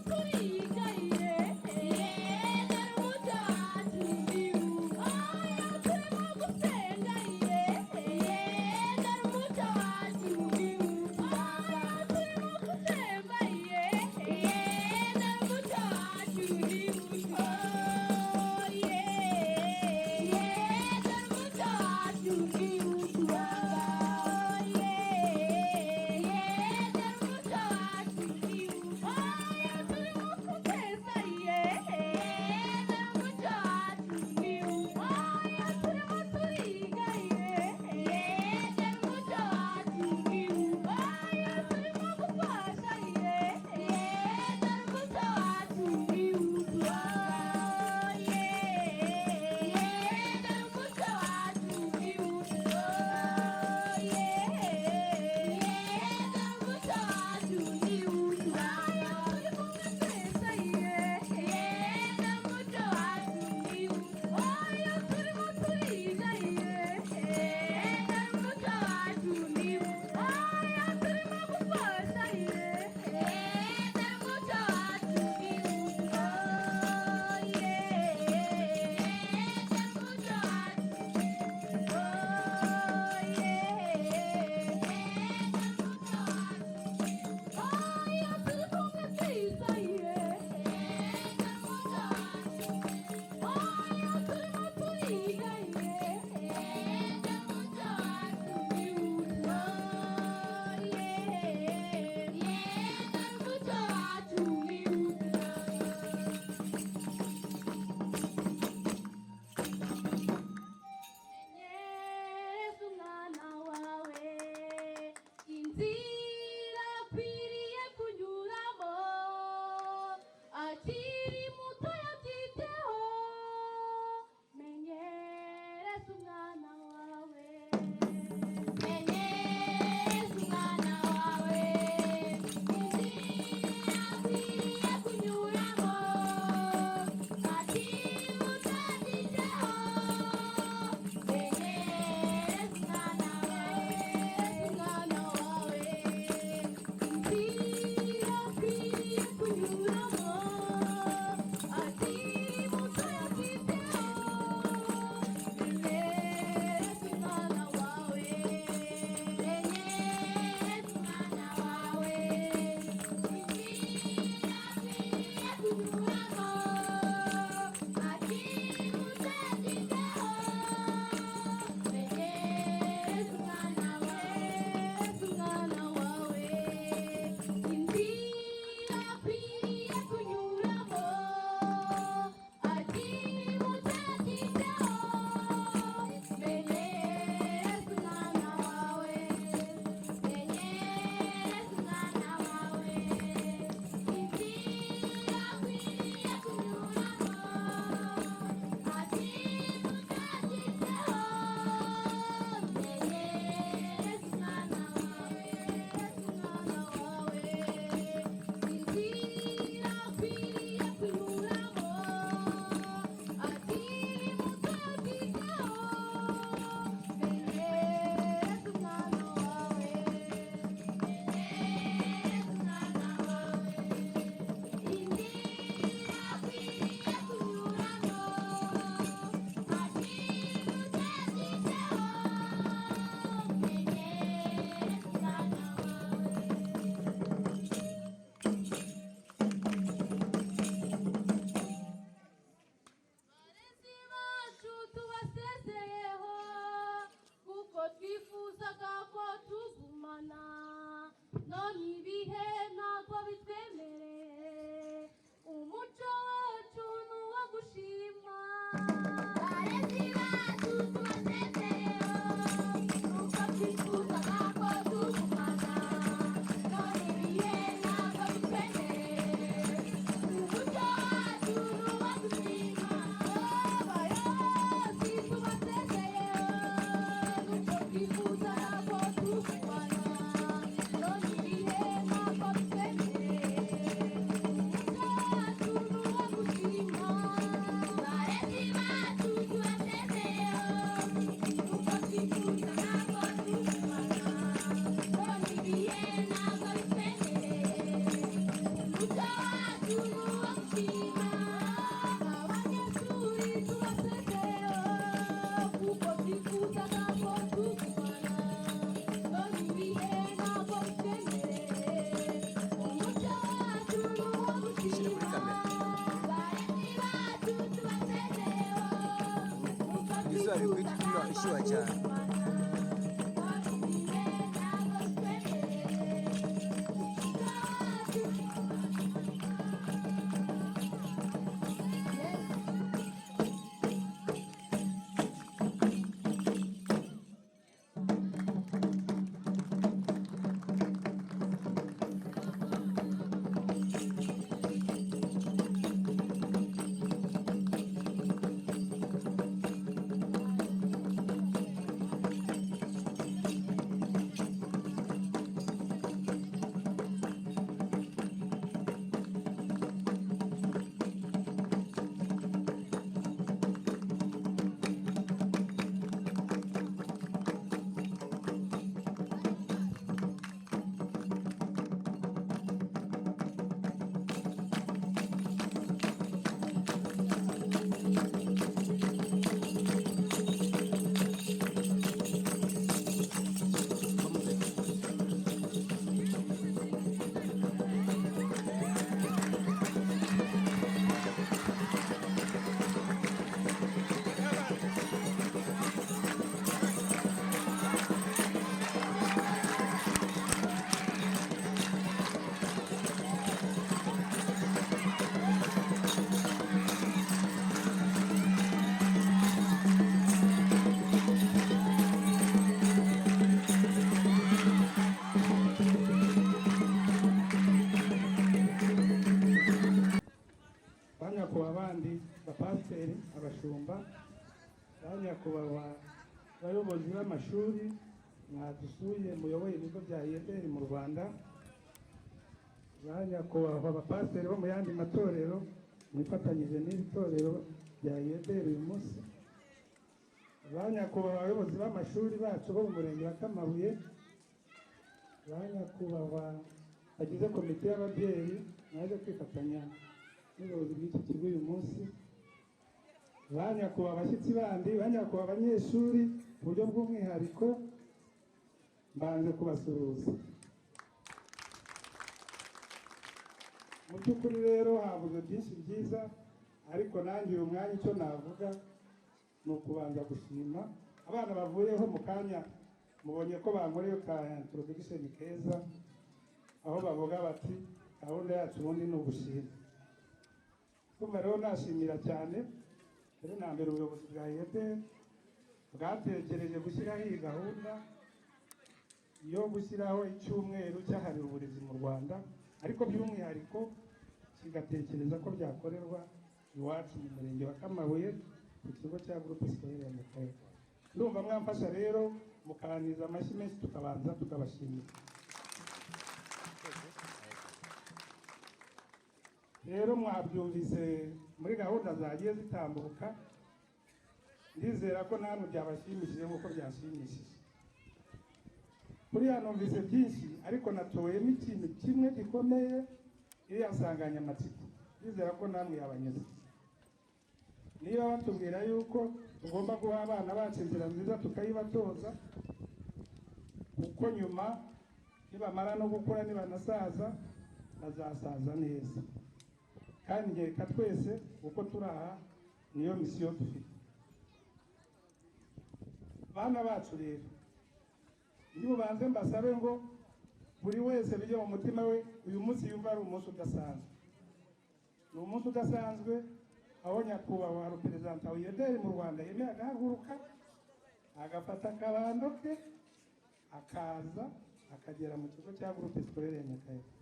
Turi bari kwituma ishyuha cyane. abapasiteri, abashumba, ba nyakubahwa abayobozi b'amashuri mwadusuye muyoboye ibigo bya Uebr mu Rwanda, ba nyakubahwa abapasiteri bo mu yandi matorero mwifatanyije n'iri torero rya Uebr uyu munsi, ba nyakubahwa abayobozi b'amashuri bacu bo mu murenge wa Kamabuye, ba nyakubahwa bagize komite y'ababyeyi mwaje kwifatanya n'ubuyobozi bw'iki kigo uyu munsi, ba nyakubahwa abashyitsi bandi, ba nyakubahwa abanyeshuri ku buryo bw'umwihariko mbanze kubasuhuza. Mu by'ukuri rero habuze byinshi byiza, ariko nanjye uyu mwanya icyo navuga ni ukubanza gushima abana bavuyeho mu kanya. Mubonye ko bankoreye ka introduction keza, aho bavuga bati gahunda yacu ubundi ni ugushima. Kumva rero nashimira cyane rero na mbere ubuyobozi bwa Uebr bwatekereje gushyiraho iyi gahunda yo gushyiraho icyumweru cyahariwe uburezi mu Rwanda, ariko by'umwihariko kigatekereza ko byakorerwa iwacu mu murenge wa Kamabuye ku kigo cya groupe scolaire ya Inyakayaga. Ndumva mwamfasha rero mukaniza amashyi menshi tukabanza tukabashimira. Rero mwabyumvise muri gahunda zagiye zitambuka, ndizera ko namwe byabashimishije nk'uko byashimishije. Buriya numvise byinshi, ariko natoyemo ikintu kimwe gikomeye, iriya nsanganyamatsiko. Ndizera ko namwe yabanyuze. Niba batubwira yuko tugomba guha abana bacu inzira nziza tukayibatoza, kuko nyuma nibamara no gukura nibanasaza bazasaza neza. Kandi reka twese uko turi aha niyo misiyo dufite. Bana bacu rero, iyo ubanze mbasabe ngo buri wese bijye mu mutima we uyu munsi yumva ari umunsi udasanzwe. Ni umunsi udasanzwe aho nyakubahwa reperezanta wa Uebr mu Rwanda yemeye agahaguruka agafata akabando ke akaza akagera mu kigo cya groupe scolaire ya Inyakayaga,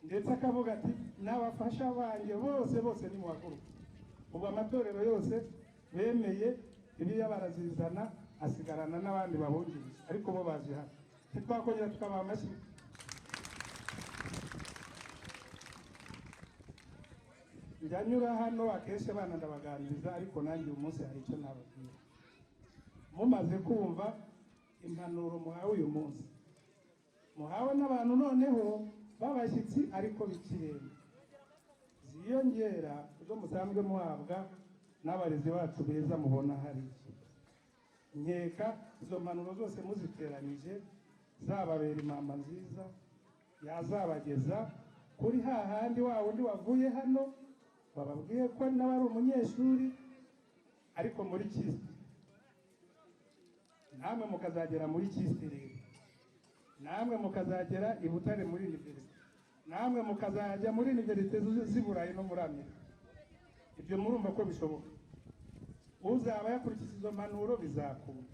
ndetse akavuga ati n'abafasha banjye bose ni muhaguruka. Ubwo amatorero yose bemeye ibiya barazizana, asigarana n'abandi babungirije, ariko bo baje hano. Ntitwakongera tukabaha amashyi. Njyanyura hano akenshi abana ndabaganiriza, ariko nanjye uyu munsi hari icyo nababwira. Mumaze kumva impanuro muhawe uyu munsi, muhawe n'abantu noneho babashyitsi ariko b'ikirenga, ziyongera ibyo musanzwe muhabwa n'abarezi bacu beza mubona hari. Nkeka izo mpanuro zose muziteranyije zababera impamba nziza yazabageza kuri hahandi wa wundi wavuye hano bababwiye ko nawe ari umunyeshuri, ariko muri Kristo namwe mukazagera muri Kisirere, namwe mukazagera i Butare muri universite, namwe mukazajya muri universite z'i Burayi no muri Amerika. Ibyo murumva ko bishoboka. Uzaba yakurikiza izo mpanuro bizakunda,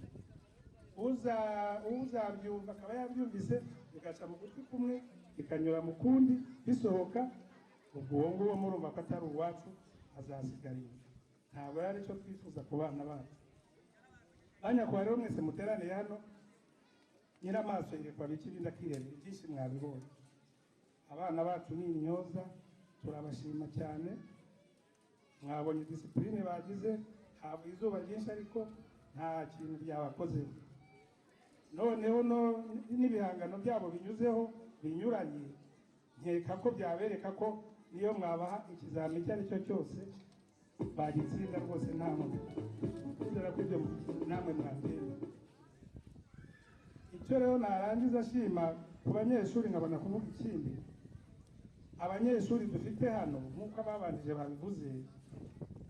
uzabyumva akaba yabyumvise bigaca mu gutwi kumwe bikanyura mu kundi bisohoka, ubwo uwo nguwo murumva ko atari uwacu, azasigara inyuma. Ntabwo ari cyo twifuza ku bana bacu. Banyakubahwa rero mwese muteraniye hano, nyiramaso yerekwa biki bindakirebera byinshi mwabibonye. Abana bacu ni intyoza, turabashima cyane. Mwabonye disipurine bagize, ntabwo izuba ryinshi ariko nta kintu byabakozeho. Noneho n'ibihangano byabo binyuzeho binyuranye, nkeka ko byabereka ko niyo mwabaha ikizamini icyo ari cyo cyose bagitsinda rwose nta nkomyi. Ndizera ko ibyo namwe mwabyemera. Icyo rero narangiza ashima ku banyeshuri, nkabona kuvuga ikindi. Abanyeshuri dufite hano nk'uko ababanjije babivuze,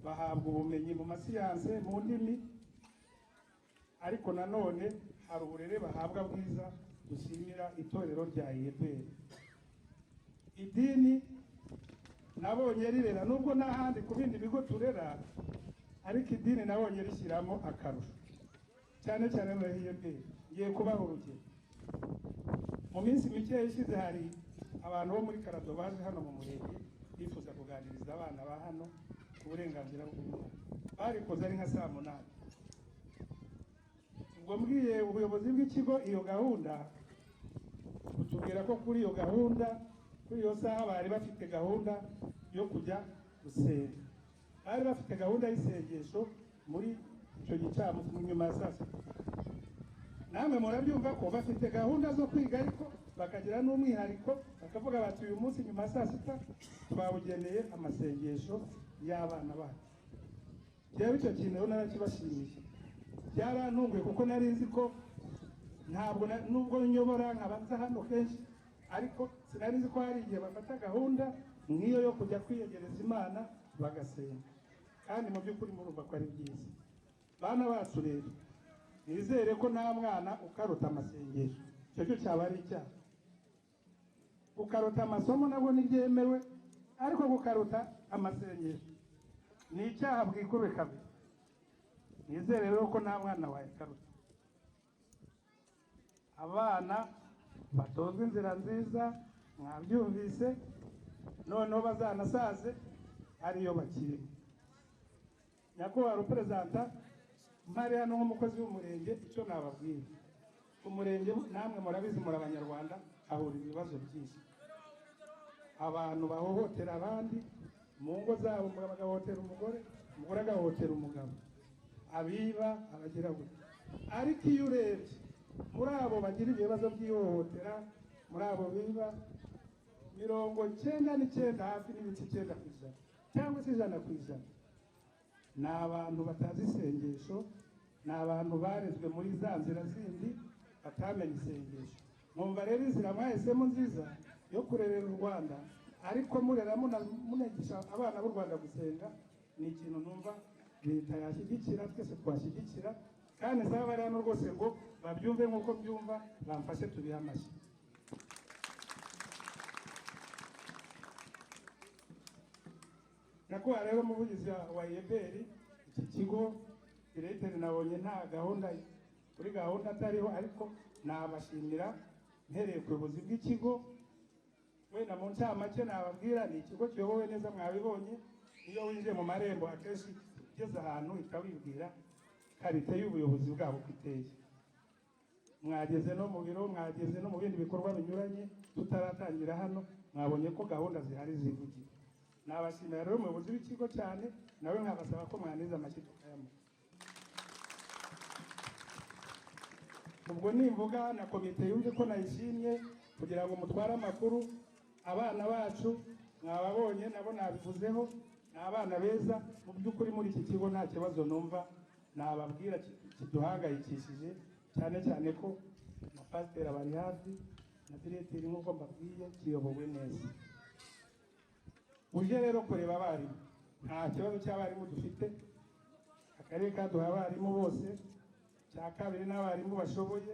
bahabwa ubumenyi mu masiyanse, mu ndimi, ariko nanone hari uburere bahabwa bwiza dushimira itorero rya Uebr. Idini nabonye rirera, nubwo n'ahandi ku bindi bigo turera, ariko idini nabonye rishyiramo akarusho, cyane cyane muri Uebr. Ngiye kubaha urugero. Mu minsi mike ishize hari abantu bo muri Karado baje hano mu murenge bifuza kuganiriza abana ba hano uburenganzira bw'umwana. Barikoze ari nka saa 8. Ubwo mbwiye ubuyobozi bw'ikigo iyo gahunda, kutubwira ko kuri iyo gahunda, kuri iyo saha bari bafite gahunda yo kujya gusenga. Bari bafite gahunda y'isengesho muri icyo gicamunsi nyuma ya saa 6. Namwe murabyumva ko bafite gahunda zo kwiga, ariko bakagira n'umwihariko bakavuga bati uyu munsi nyuma ya saa 6 twawugeneye amasengesho y'abana bacu. Rero icyo kintu narakibashimiye, byarantunguye kuko nari nzi ko ntabwo nubwo nyobora nkabanza hano kenshi, ariko sinari nzi ko hari igihe bafata gahunda nk'iyo yo kujya kwiyegereza Imana bagasenga, kandi mu by'ukuri murumva ko ari byiza. Bana bacu rero, nizere ko nta mwana ukarota amasengesho, icyo cyo cyaba ari icyaha. Ukarota amasomo nabwo ntibyemewe, ariko gukarota amasengesho ni icyaha bwikube kabiri. Nizere rero ko nta mwana wayakaruta. Abana batozwe inzira nziza, mwabyumvise, noneho bazanasaze ariyo bakirimo. Nyakubahwa Perezida, mpari hano nk'umukozi w'umurenge, icyo nababwira, umurenge namwe murabizi, muri Abanyarwanda hahurira ibibazo byinshi. Abantu bahohotera abandi mu ngo zabo, umugabo agahohotera umugore, umugore agahohotera umugabo, abiba, abagira gute. Ariko iyo urebye muri abo bagira ibibazo by'ihohotera, muri abo biba 99 hafi n'ibice 9% cyangwa se 100%, ni abantu batazi isengesho, ni abantu barezwe muri za nzira zindi batamenye isengesho. Mwumva rero inzira mwahisemo nziza yo kurerera u Rwanda, ariko murera munegisha abana b'u Rwanda gusenga, ni ikintu numva leta yashyigikira, twese twashyigikira, kandi nsaba bari hano rwose ngo babyumve nk'uko byumva, bamfashe tubihe amashyi. Nyakubahwa rero umuvugizi wa Uebr, iki kigo Directeur nabonye nta gahunda kuri gahunda atariho, ariko nabashimira mpereye ku buyobozi bw'ikigo. Wenda mu ncamake nababwira, ni ikigo kiyobowe neza, mwabibonye. Iyo winjiye mu marembo akenshi ugeze ahantu ikabibwira karite y'ubuyobozi bwabo kwiteye. Mwageze no mu biro, mwageze no mu bindi bikorwa binyuranye, tutaratangira hano mwabonye ko gahunda zihari zivugira. Nabashimira rero umuyobozi w'ikigo cyane, nawe nkabasaba ko mwaneza amashyi tukayamuha. Ubwo nimvuga na komite yumve ko nayishimye, kugira ngo mutware amakuru. Abana bacu mwababonye, nabo nabivuzeho, ni abana beza. Mu by'ukuri muri iki kigo nta kibazo numva nababwira kiduhangayikishije, cyane cyane ko na pasiteri bari hafi, na direteri nk'uko mbabwiye kiyobowe neza. Uje rero kureba abarimu, nta kibazo cy'abarimu dufite. Akarere kaduha abarimu bose, cya kabiri n'abarimu bashoboye,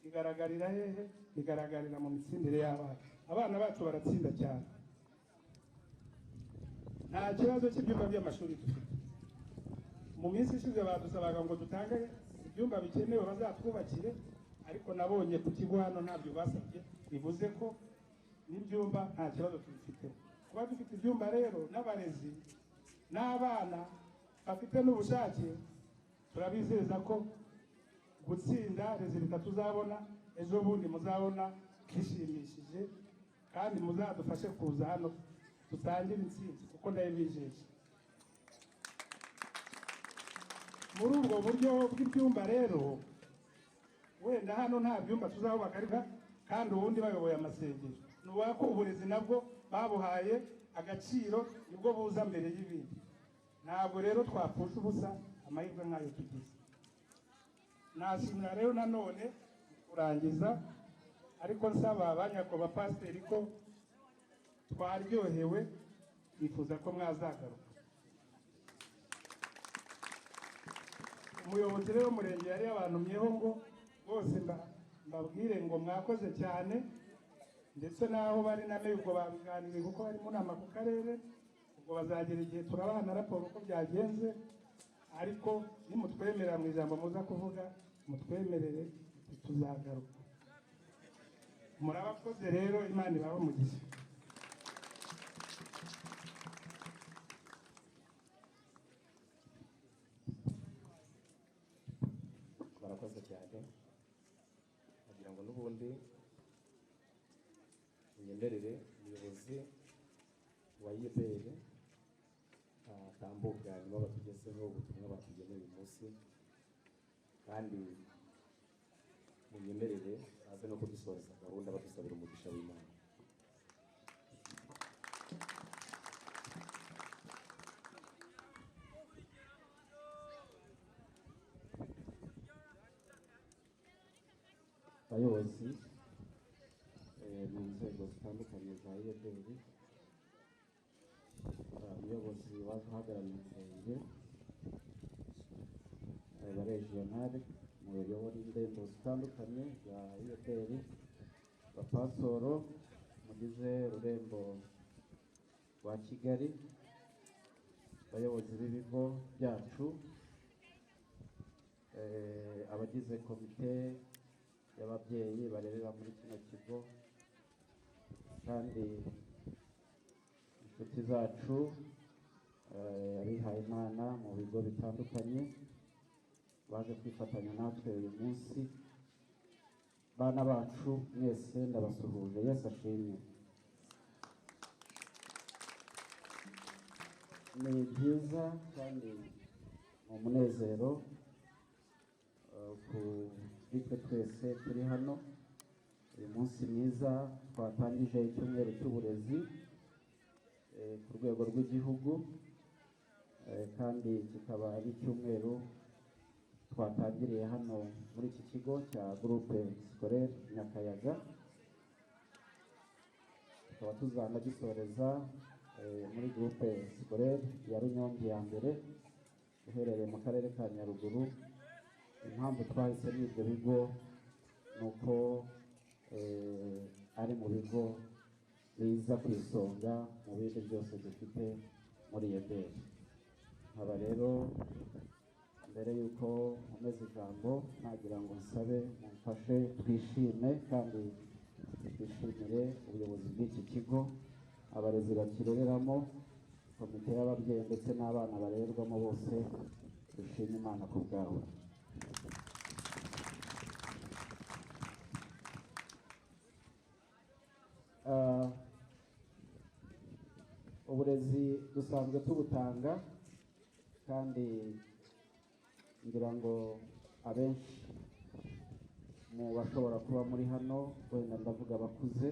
bigaragarira hehe? Bigaragarira mu mitsindire y'abana. Abana bacu baratsinda cyane. Nta kibazo cy'ibyumba by'amashuri dufite. Mu minsi ishize badusabaga ngo dutange ibyumba bikenewe bazatwubakire, ariko nabonye ku kigo hano ntabyo basabye, bivuze ko n'ibyumba nta kibazo tubifite. Kuba dufite ibyumba rero n'abarezi n'abana bafite n'ubushake, turabizeza ko gutsinda rezilita tuzabona ejo bundi muzabona bishimishije, kandi muzadufashe kuza hano dutangire intsinzi kuko ndayibijeje. Muri ubwo buryo bw'ibyumba rero, wenda hano nta byumba tuzahubaka ariko kandi ubundi bayoboye amasengero, nuba ko uburezi nabwo babuhaye agaciro, nibwo buza mbere y'ibindi. Ntabwo rero twapfusha ubusa amahirwe nk'ayo tugize. Nashimira rero nanone kurangiza, ariko nsaba abanyakubahwa pasiteri ko twaryohewe, twifuza ko mwazagaruka. Umuyobozi rero w'umurenge yari yabantumyeho ngo bose mbabwire ngo mwakoze cyane, ndetse n'aho bari na ubwo babiganiriye kuko bari mu nama ku karere, ubwo bazagera igihe turabaha na raporo uko byagenze, ariko nimutwemerera mu ijambo muza kuvuga, mutwemerere tuzagaruka. Murabakoze rero, Imana ibahe umugisha. Barakoze cyane, kugira ngo n'ubundi unyemerere umuyobozi wa Uebr atambuka hanyuma batugezeho ubutumwa batugeneye uyu munsi, kandi munyemerere aze no kudusoreza gahunda badusabira umugisha w'Imana. Abayobozi mu nzego zitandukanye za Uebr, umuyobozi waje uhagarariye umurenge, abaregionale muyobora inzego zitandukanye za Uebr, abapasoro mugize ururembo rwa Kigali, abayobozi b'ibigo byacu, abagize komite y'ababyeyi barerera muri kino kigo, kandi inshuti zacu, abihaye Imana mu bigo bitandukanye baje kwifatanya natwe uyu munsi. Bana bacu mwese ndabasuhuje, Yesu ashimwe. Ni byiza kandi mu munezero kuri twe twese turi hano uyu munsi mwiza twatangije icyumweru cy'uburezi ku rwego rw'igihugu, kandi kikaba ari icyumweru twatangiriye hano muri iki kigo cya groupe scolaire Inyakayaga, tukaba tuzanagisoreza muri groupe scolaire ya Runyongi ya mbere uherereye mu karere ka Nyaruguru. Impamvu twahisemo ibyo bigo ni uko ari mu bigo biza ku isonga mu bindi byose dufite muri Uebr. Nkaba rero mbere y'uko nkomeza ijambo nagira ngo nsabe mumfashe twishime kandi twishimire ubuyobozi bw'iki kigo, abarezi bakirereramo, komite y'ababyeyi ndetse n'abana barererwamo bose. Dushime Imana ku bwawe. Uburezi dusanzwe tubutanga, kandi ngira ngo abenshi mu bashobora kuba muri hano, wenda ndavuga abakuze,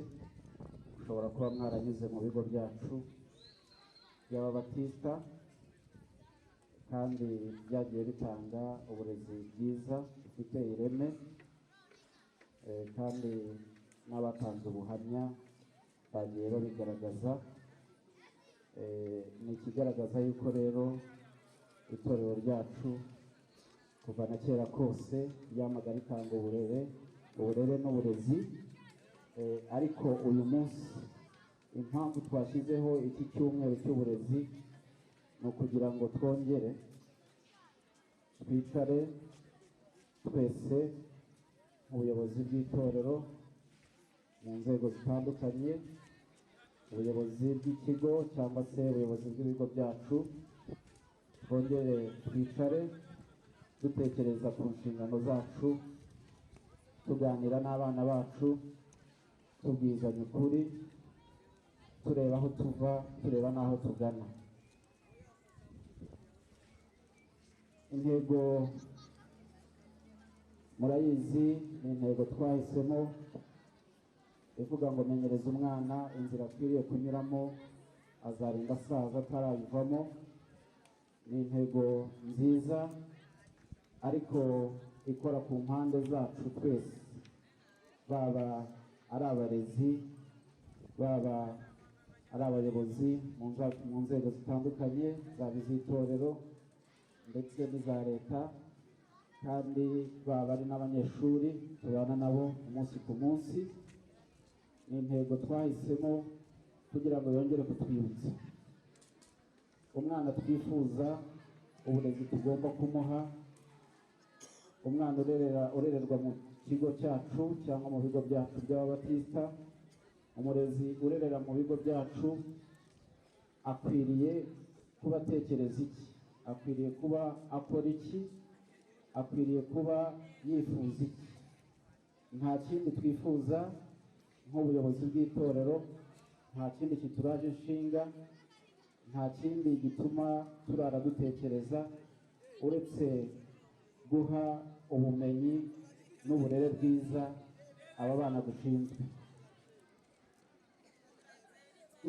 ushobora kuba mwaranyuze mu bigo byacu by'ababatista, kandi byagiye bitanga uburezi bwiza bufite ireme, kandi n'abatanze ubuhamya bagiye babigaragaza. Ni ikigaragaza yuko rero itorero ryacu kuva na kera kose ryamaga ritanga uburere n'uburezi. Ariko uyu munsi impamvu twashyizeho iki cyumweru cy'uburezi ni ukugira ngo twongere twicare twese ubuyobozi bw'itorero mu nzego zitandukanye, ubuyobozi bw'ikigo cyangwa se ubuyobozi bw'ibigo byacu, twongere twicare dutekereza ku nshingano zacu, tuganira n'abana bacu, tubwizanya ukuri, tureba aho tuva, tureba n'aho tugana. Intego murayizi, ni intego twahisemo ivuga ngo menyereza umwana inzira akwiriye kunyuramo azarinda asaza atarayivamo. Ni intego nziza ariko ikora ku mpande zacu twese, baba ari abarezi, baba ari abayobozi mu nzego zitandukanye, zaba iz'itorero ndetse n'iza leta, kandi baba ari n'abanyeshuri tubana nabo umunsi ku munsi. Ni intego twahisemo kugira ngo yongere kutwibutsa umwana twifuza, uburezi tugomba kumuha, umwana urererwa mu kigo cyacu cyangwa mu bigo byacu by'ababatisita. Umurezi urerera mu bigo byacu akwiriye kuba atekereza iki, akwiriye kuba akora iki, akwiriye kuba yifuza iki. Nta kindi twifuza nk'ubuyobozi bw'itorero, nta kindi kituraje inshinga, nta kindi gituma turara dutekereza uretse guha ubumenyi n'uburere bwiza aba bana dushinzwe.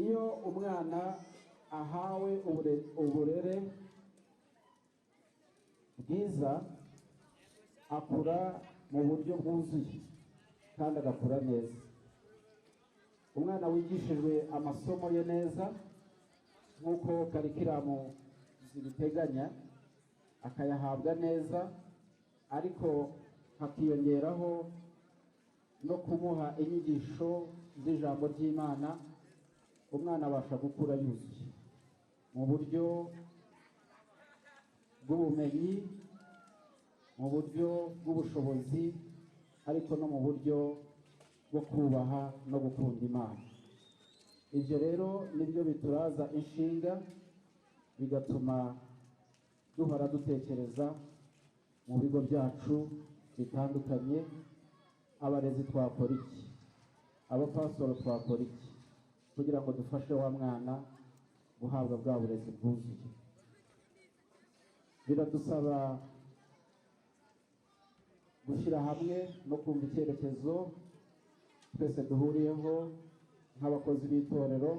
Iyo umwana ahawe uburere bwiza, akura mu buryo bwuzuye kandi agakura neza. Umwana wigishijwe amasomo ye neza nk'uko karikiramu zibiteganya, akayahabwa neza, ariko hakiyongeraho no kumuha inyigisho z'ijambo ry'Imana, umwana abasha gukura yuzuye mu buryo bw'ubumenyi, mu buryo bw'ubushobozi, ariko no mu buryo bwo kubaha no gukunda Imana. Ibyo rero nibyo bituraza inshinga, bigatuma duhora dutekereza mu bigo byacu bitandukanye, abarezi twakora iki, abapasitoro twakora iki, kugira ngo dufashe wa mwana guhabwa bwa burezi bwuzuye. Biradusaba gushyira hamwe no kumva icyerekezo twese duhuriyeho nk'abakozi b'itorero,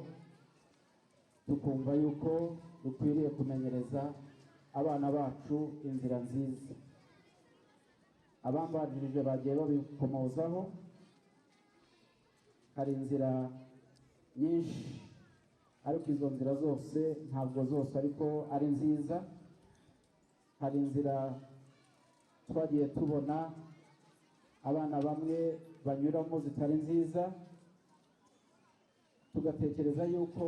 tukumva yuko dukwiriye kumenyereza abana bacu inzira nziza. Abambanjirije bagiye babikomozaho, hari inzira nyinshi, ariko izo nzira zose ntabwo zose ariko ari nziza. Hari inzira twagiye tubona abana bamwe banyuramo zitari nziza, tugatekereza yuko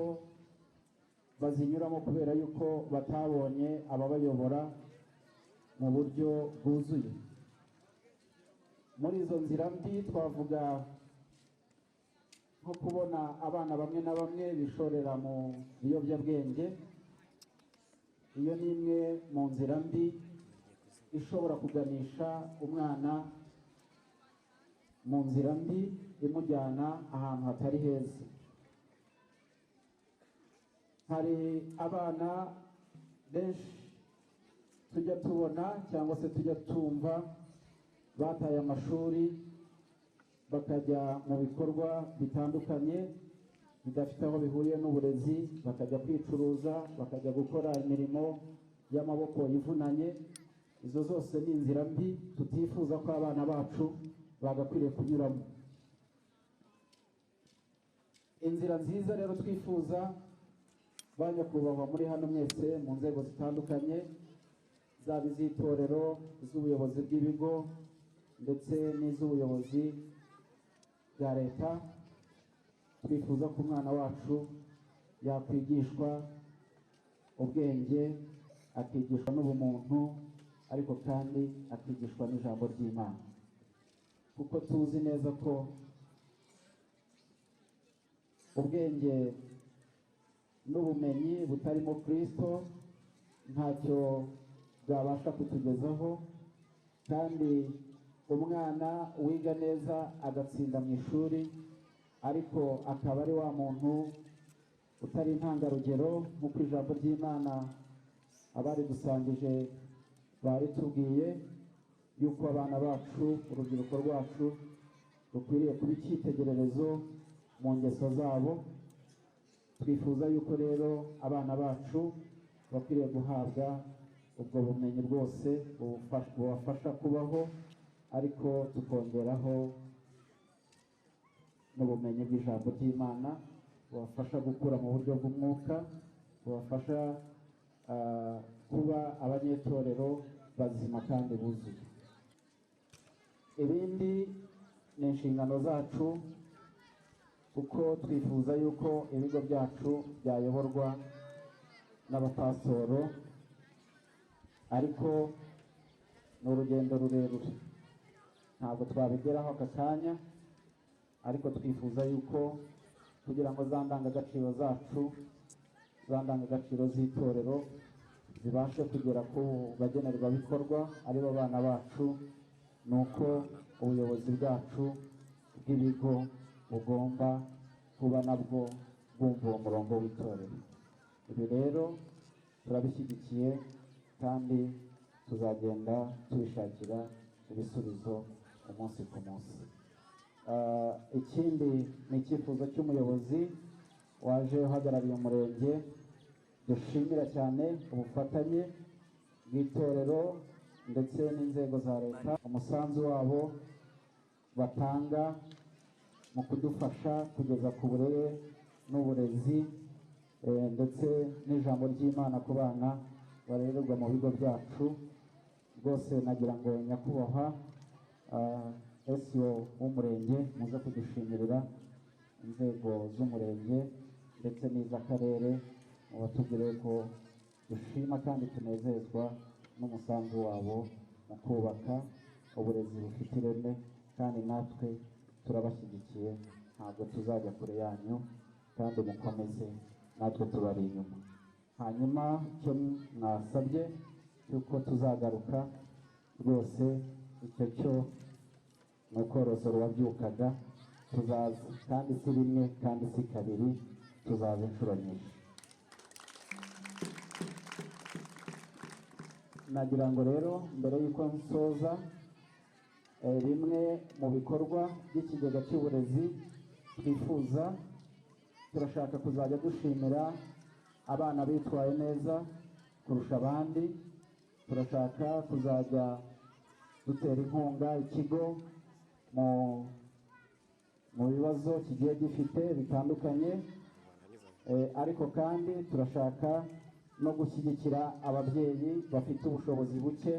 bazinyuramo kubera yuko batabonye ababayobora mu buryo bwuzuye. Muri izo nzira mbi twavuga nko kubona abana bamwe na bamwe bishorera mu biyobyabwenge. Iyo ni imwe mu nzira mbi ishobora kuganisha umwana mu nzira mbi, imujyana ahantu hatari heza. Hari abana benshi tujya tubona cyangwa se tujya tumva bataye amashuri bakajya mu bikorwa bitandukanye bidafite aho bihuriye n'uburezi, bakajya kwicuruza, bakajya gukora imirimo y'amaboko ivunanye. Izo zose ni inzira mbi tutifuza ko abana bacu bagakwiriye kunyuramo. Inzira nziza rero twifuza, ba nyakubahwa muri hano mwese mu nzego zitandukanye, zaba iz'itorero, iz'ubuyobozi bw'ibigo ndetse n'iz'ubuyobozi bwa leta. Twifuza ko umwana wacu yakwigishwa ubwenge, akigishwa n'ubumuntu, ariko kandi akigishwa n'ijambo ry'Imana, kuko tuzi neza ko ubwenge n'ubumenyi butarimo Kristo ntacyo bwabasha kutugezaho. Kandi umwana wiga neza agatsinda mu ishuri ariko akaba ari wa muntu utari intangarugero, nk'uko ijambo ry'Imana abari dusangije bari tubwiye yuko abana bacu, urubyiruko rwacu rukwiriye kuba icyitegererezo mu ngeso zabo. Twifuza yuko rero abana bacu bakwiriye guhabwa ubwo bumenyi bwose bubafasha kubaho, ariko tukongeraho n'ubumenyi bw'ijambo ry'Imana bubafasha gukura mu buryo bw'umwuka, bubafasha kuba abanyetorero bazima kandi buzuye. Ibindi ni inshingano zacu, kuko twifuza yuko ibigo byacu byayoborwa n'abapasitoro, ariko ni urugendo rurerure, ntabwo twabigeraho aka kanya, ariko twifuza yuko kugira ngo za ndangagaciro zacu, za ndangagaciro z'itorero zibashe kugera ku bagenerwabikorwa aribo bana bacu, ni uko ubuyobozi bwacu bw'ibigo bugomba kuba nabwo bwumva uwo murongo w'itorero. Ibi rero turabishyigikiye kandi tuzagenda tubishakira ibisubizo umunsi ku munsi. Ikindi ni icyifuzo cy'umuyobozi waje uhagarariye umurenge. Dushimira cyane ubufatanye bw'itorero ndetse n'inzego za leta, umusanzu wabo batanga mu kudufasha kugeza ku burere n'uburezi ndetse n'ijambo ry'Imana ku bana barererwa mu bigo byacu. Rwose nagira ngo nyakubahwa SO w'umurenge muze kudushimirira inzego z'umurenge ndetse n'iz'akarere, mubatubwire ko dushima kandi tunezezwa n'umusanzu wabo mu kubaka uburezi bufite ireme, kandi natwe turabashyigikiye, ntabwo tuzajya kure yanyu, kandi mukomeze, natwe tubari inyuma. Hanyuma icyo mwasabye yuko tuzagaruka, rwose icyo cyo ni ukorozora uwabyukaga, tuzaza, kandi si rimwe kandi si kabiri, tuzaza inshuro nyinshi. Nagira ngo rero mbere y'uko nsoza, bimwe mu bikorwa by'ikigega cy'uburezi twifuza, turashaka kuzajya dushimira abana bitwaye neza kurusha abandi. Turashaka kuzajya dutera inkunga ikigo mu bibazo kigiye gifite bitandukanye, ariko kandi turashaka no gushyigikira ababyeyi bafite ubushobozi buke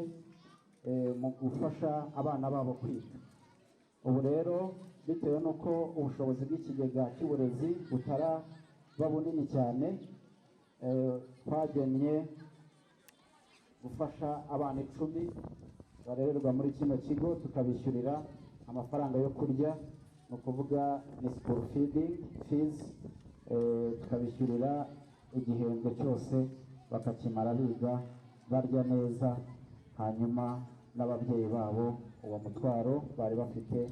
mu gufasha abana babo kwiga. Ubu rero bitewe n'uko ubushobozi bw'ikigega cy'uburezi butaraba bunini cyane, twagennye gufasha abana 10 barererwa muri kino kigo, tukabishyurira amafaranga yo kurya, ni ukuvuga ni school fees, tukabishyurira igihembwe cyose bakakimara biga barya neza, hanyuma n'ababyeyi babo uwo mutwaro bari bafite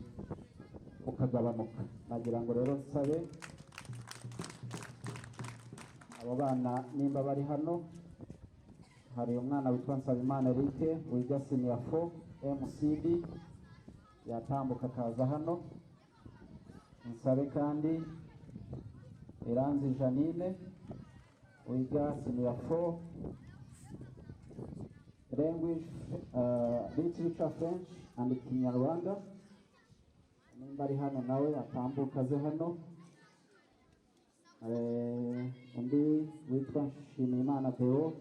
ukagabanuka. Nagira ngo rero nsabe abo bana nimba bari hano, hari umwana witwa Nsabimana Eric wiga senior 4 MCD, yatambuka akaza hano. Nsabe kandi Iranzi Janine wiga senior 4 language literature French and Kinyarwanda, nimba ari hano nawe atambuka aze hano. Undi witwa Nshimiyimana Theo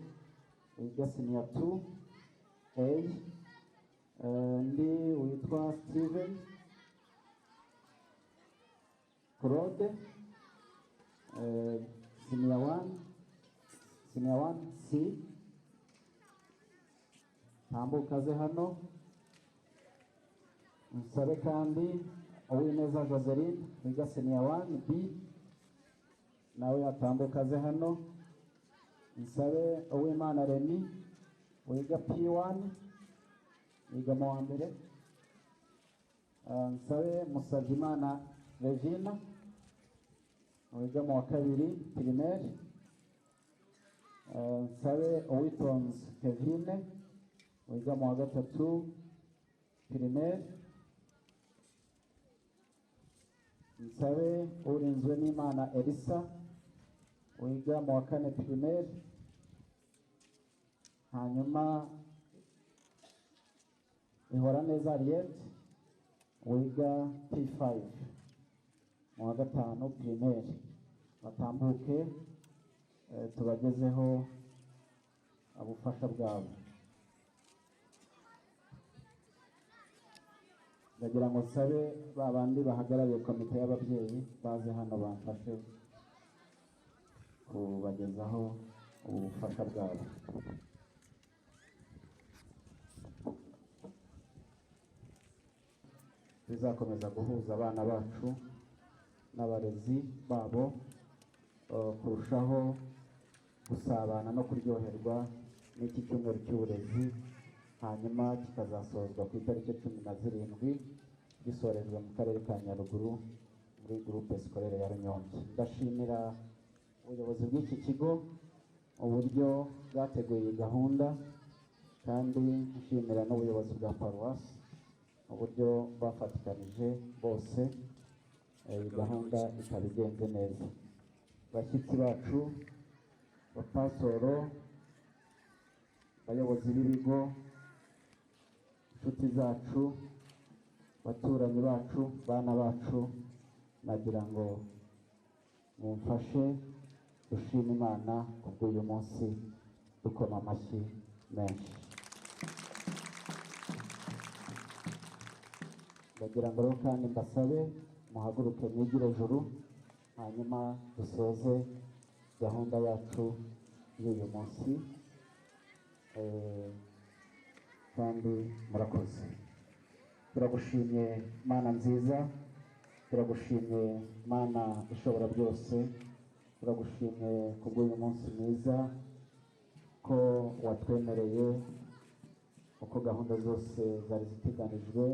wiga senior 2 undi witwa Steven Claude, senior one C, tambuka aze hano. Nsabe kandi Uwineza Joseline wiga senior one B, nawe atambuka aze hano. Nsabe Uwimana Remy wiga P1, wiga mu wa mbere. Nsabe Musabyimana Regina wiga mu wa kabiri primaire. Nsabe Uwitonze Kevine wiga mu wa gatatu primaire. Nsabe Urinzwe n'Imana Elisa wiga mu wa kane primaire. Hanyuma Ihoraneza Ariette wiga P5 mu wa gatanu primaire. Batambuke tubagezeho ubufasha bwabo. Ndagira ngo nsabe babandi bahagarariye komite y'ababyeyi baze hano bamfashe kubagezaho ubufasha bwabo. Bizakomeza guhuza abana bacu n'abarezi babo, kurushaho gusabana no kuryoherwa n'iki cyumweru cy'uburezi, hanyuma kikazasozwa ku itariki 17 gisorezwa mu karere ka Nyaruguru muri groupe scolaire ya Runyonge. Ndashimira ubuyobozi bw'iki kigo uburyo bwateguye iyi gahunda, kandi nshimira n'ubuyobozi bwa paruwasi uburyo bafatikanije bose, iyi gahunda ikaba igenze neza. Bashyitsi bacu, bapasoro, bayobozi b'ibigo, inshuti zacu, baturanyi bacu, bana bacu, nagira ngo mumfashe dushime Imana kubw'uyu munsi dukoma amashyi menshi. Ndagira ngo rero kandi mbasabe muhaguruke mwigire ejuru, hanyuma dusoze gahunda yacu y'uyu munsi. Kandi murakoze. Turagushimye Mana nziza, turagushimye Mana ishobora byose, turagushimye kubw'uyu munsi mwiza ko watwemereye uko gahunda zose zari ziteganijwe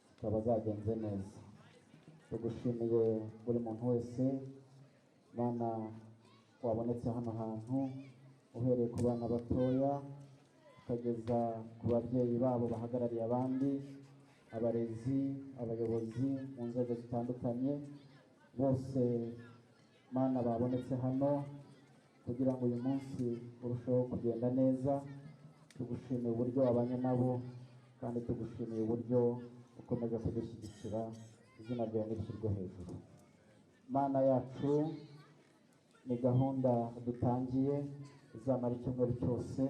zikaba zagenze neza. Tugushimiye buri muntu wese Mana wabonetse hano hantu, uhereye ku bana batoya ukageza ku babyeyi babo bahagarariye abandi, abarezi, abayobozi mu nzego zitandukanye, bose Mana babonetse hano kugira ngo uyu munsi urusheho kugenda neza. Tugushimiye uburyo wabanye nabo, kandi tugushimiye uburyo ukomeje kudushyigikira. Izina ryawe nishyirwe hejuru. Mana yacu, ni gahunda dutangiye izamara icyumweru cyose,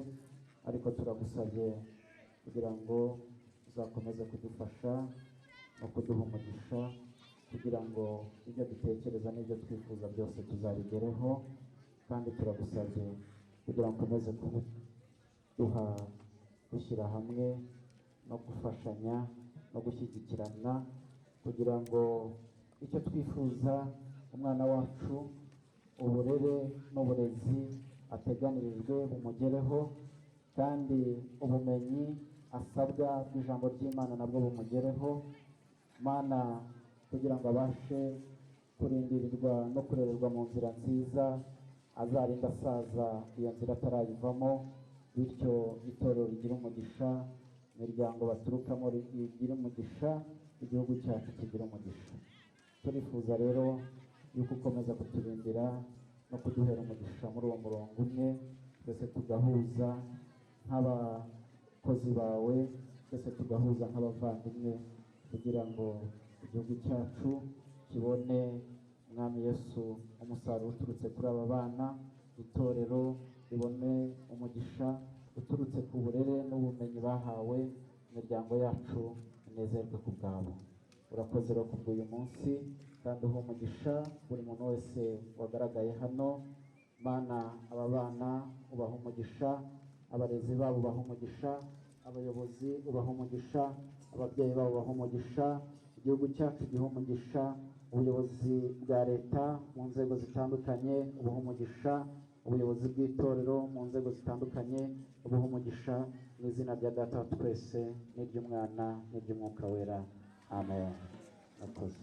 ariko turagusabye kugira ngo uzakomeze kudufasha no kuduha umugisha, kugira ngo ibyo dutekereza n'ibyo twifuza byose tuzabigereho. Kandi turagusabye kugira ngo ukomeze kuduha gushyira hamwe no gufashanya no gushyigikirana, kugira ngo icyo twifuza umwana wacu, uburere n'uburezi ateganirijwe bumugereho, kandi ubumenyi asabwa bw'ijambo ry'Imana nabwo bumugereho. Mana, kugira ngo abashe kurindirirwa no kurererwa mu nzira nziza, azarinda asaza iyo nzira atarayivamo, bityo itorero rigira umugisha, imiryango baturukamo rigira umugisha, igihugu cyacu kigira umugisha. Turifuza rero yuko ukomeza kuturindira no kuduhera umugisha muri uwo murongo umwe, twese tugahuza nk'abakozi bawe, twese tugahuza nk'abavandimwe, kugira ngo igihugu cyacu kibone Mwami Yesu umusaruro uturutse kuri aba bana, itorero ribone umugisha, uturutse ku burere n'ubumenyi bahawe, imiryango yacu inezerwe ku bwabo. Urakoze rero kubw'uyu munsi, kandi uha umugisha buri muntu wese wagaragaye hano. Mana, aba bana ubaha umugisha, abarezi babo ubaha umugisha, abayobozi ubaha umugisha, ababyeyi babo ubaha umugisha, igihugu cyacu giha umugisha, ubuyobozi bwa leta mu nzego zitandukanye ubuha umugisha, ubuyobozi bw'itorero mu nzego zitandukanye ubuha umugisha, mu izina rya Data wa twese n'iry'Umwana n'iry'Umwuka wera, amen. Akoze.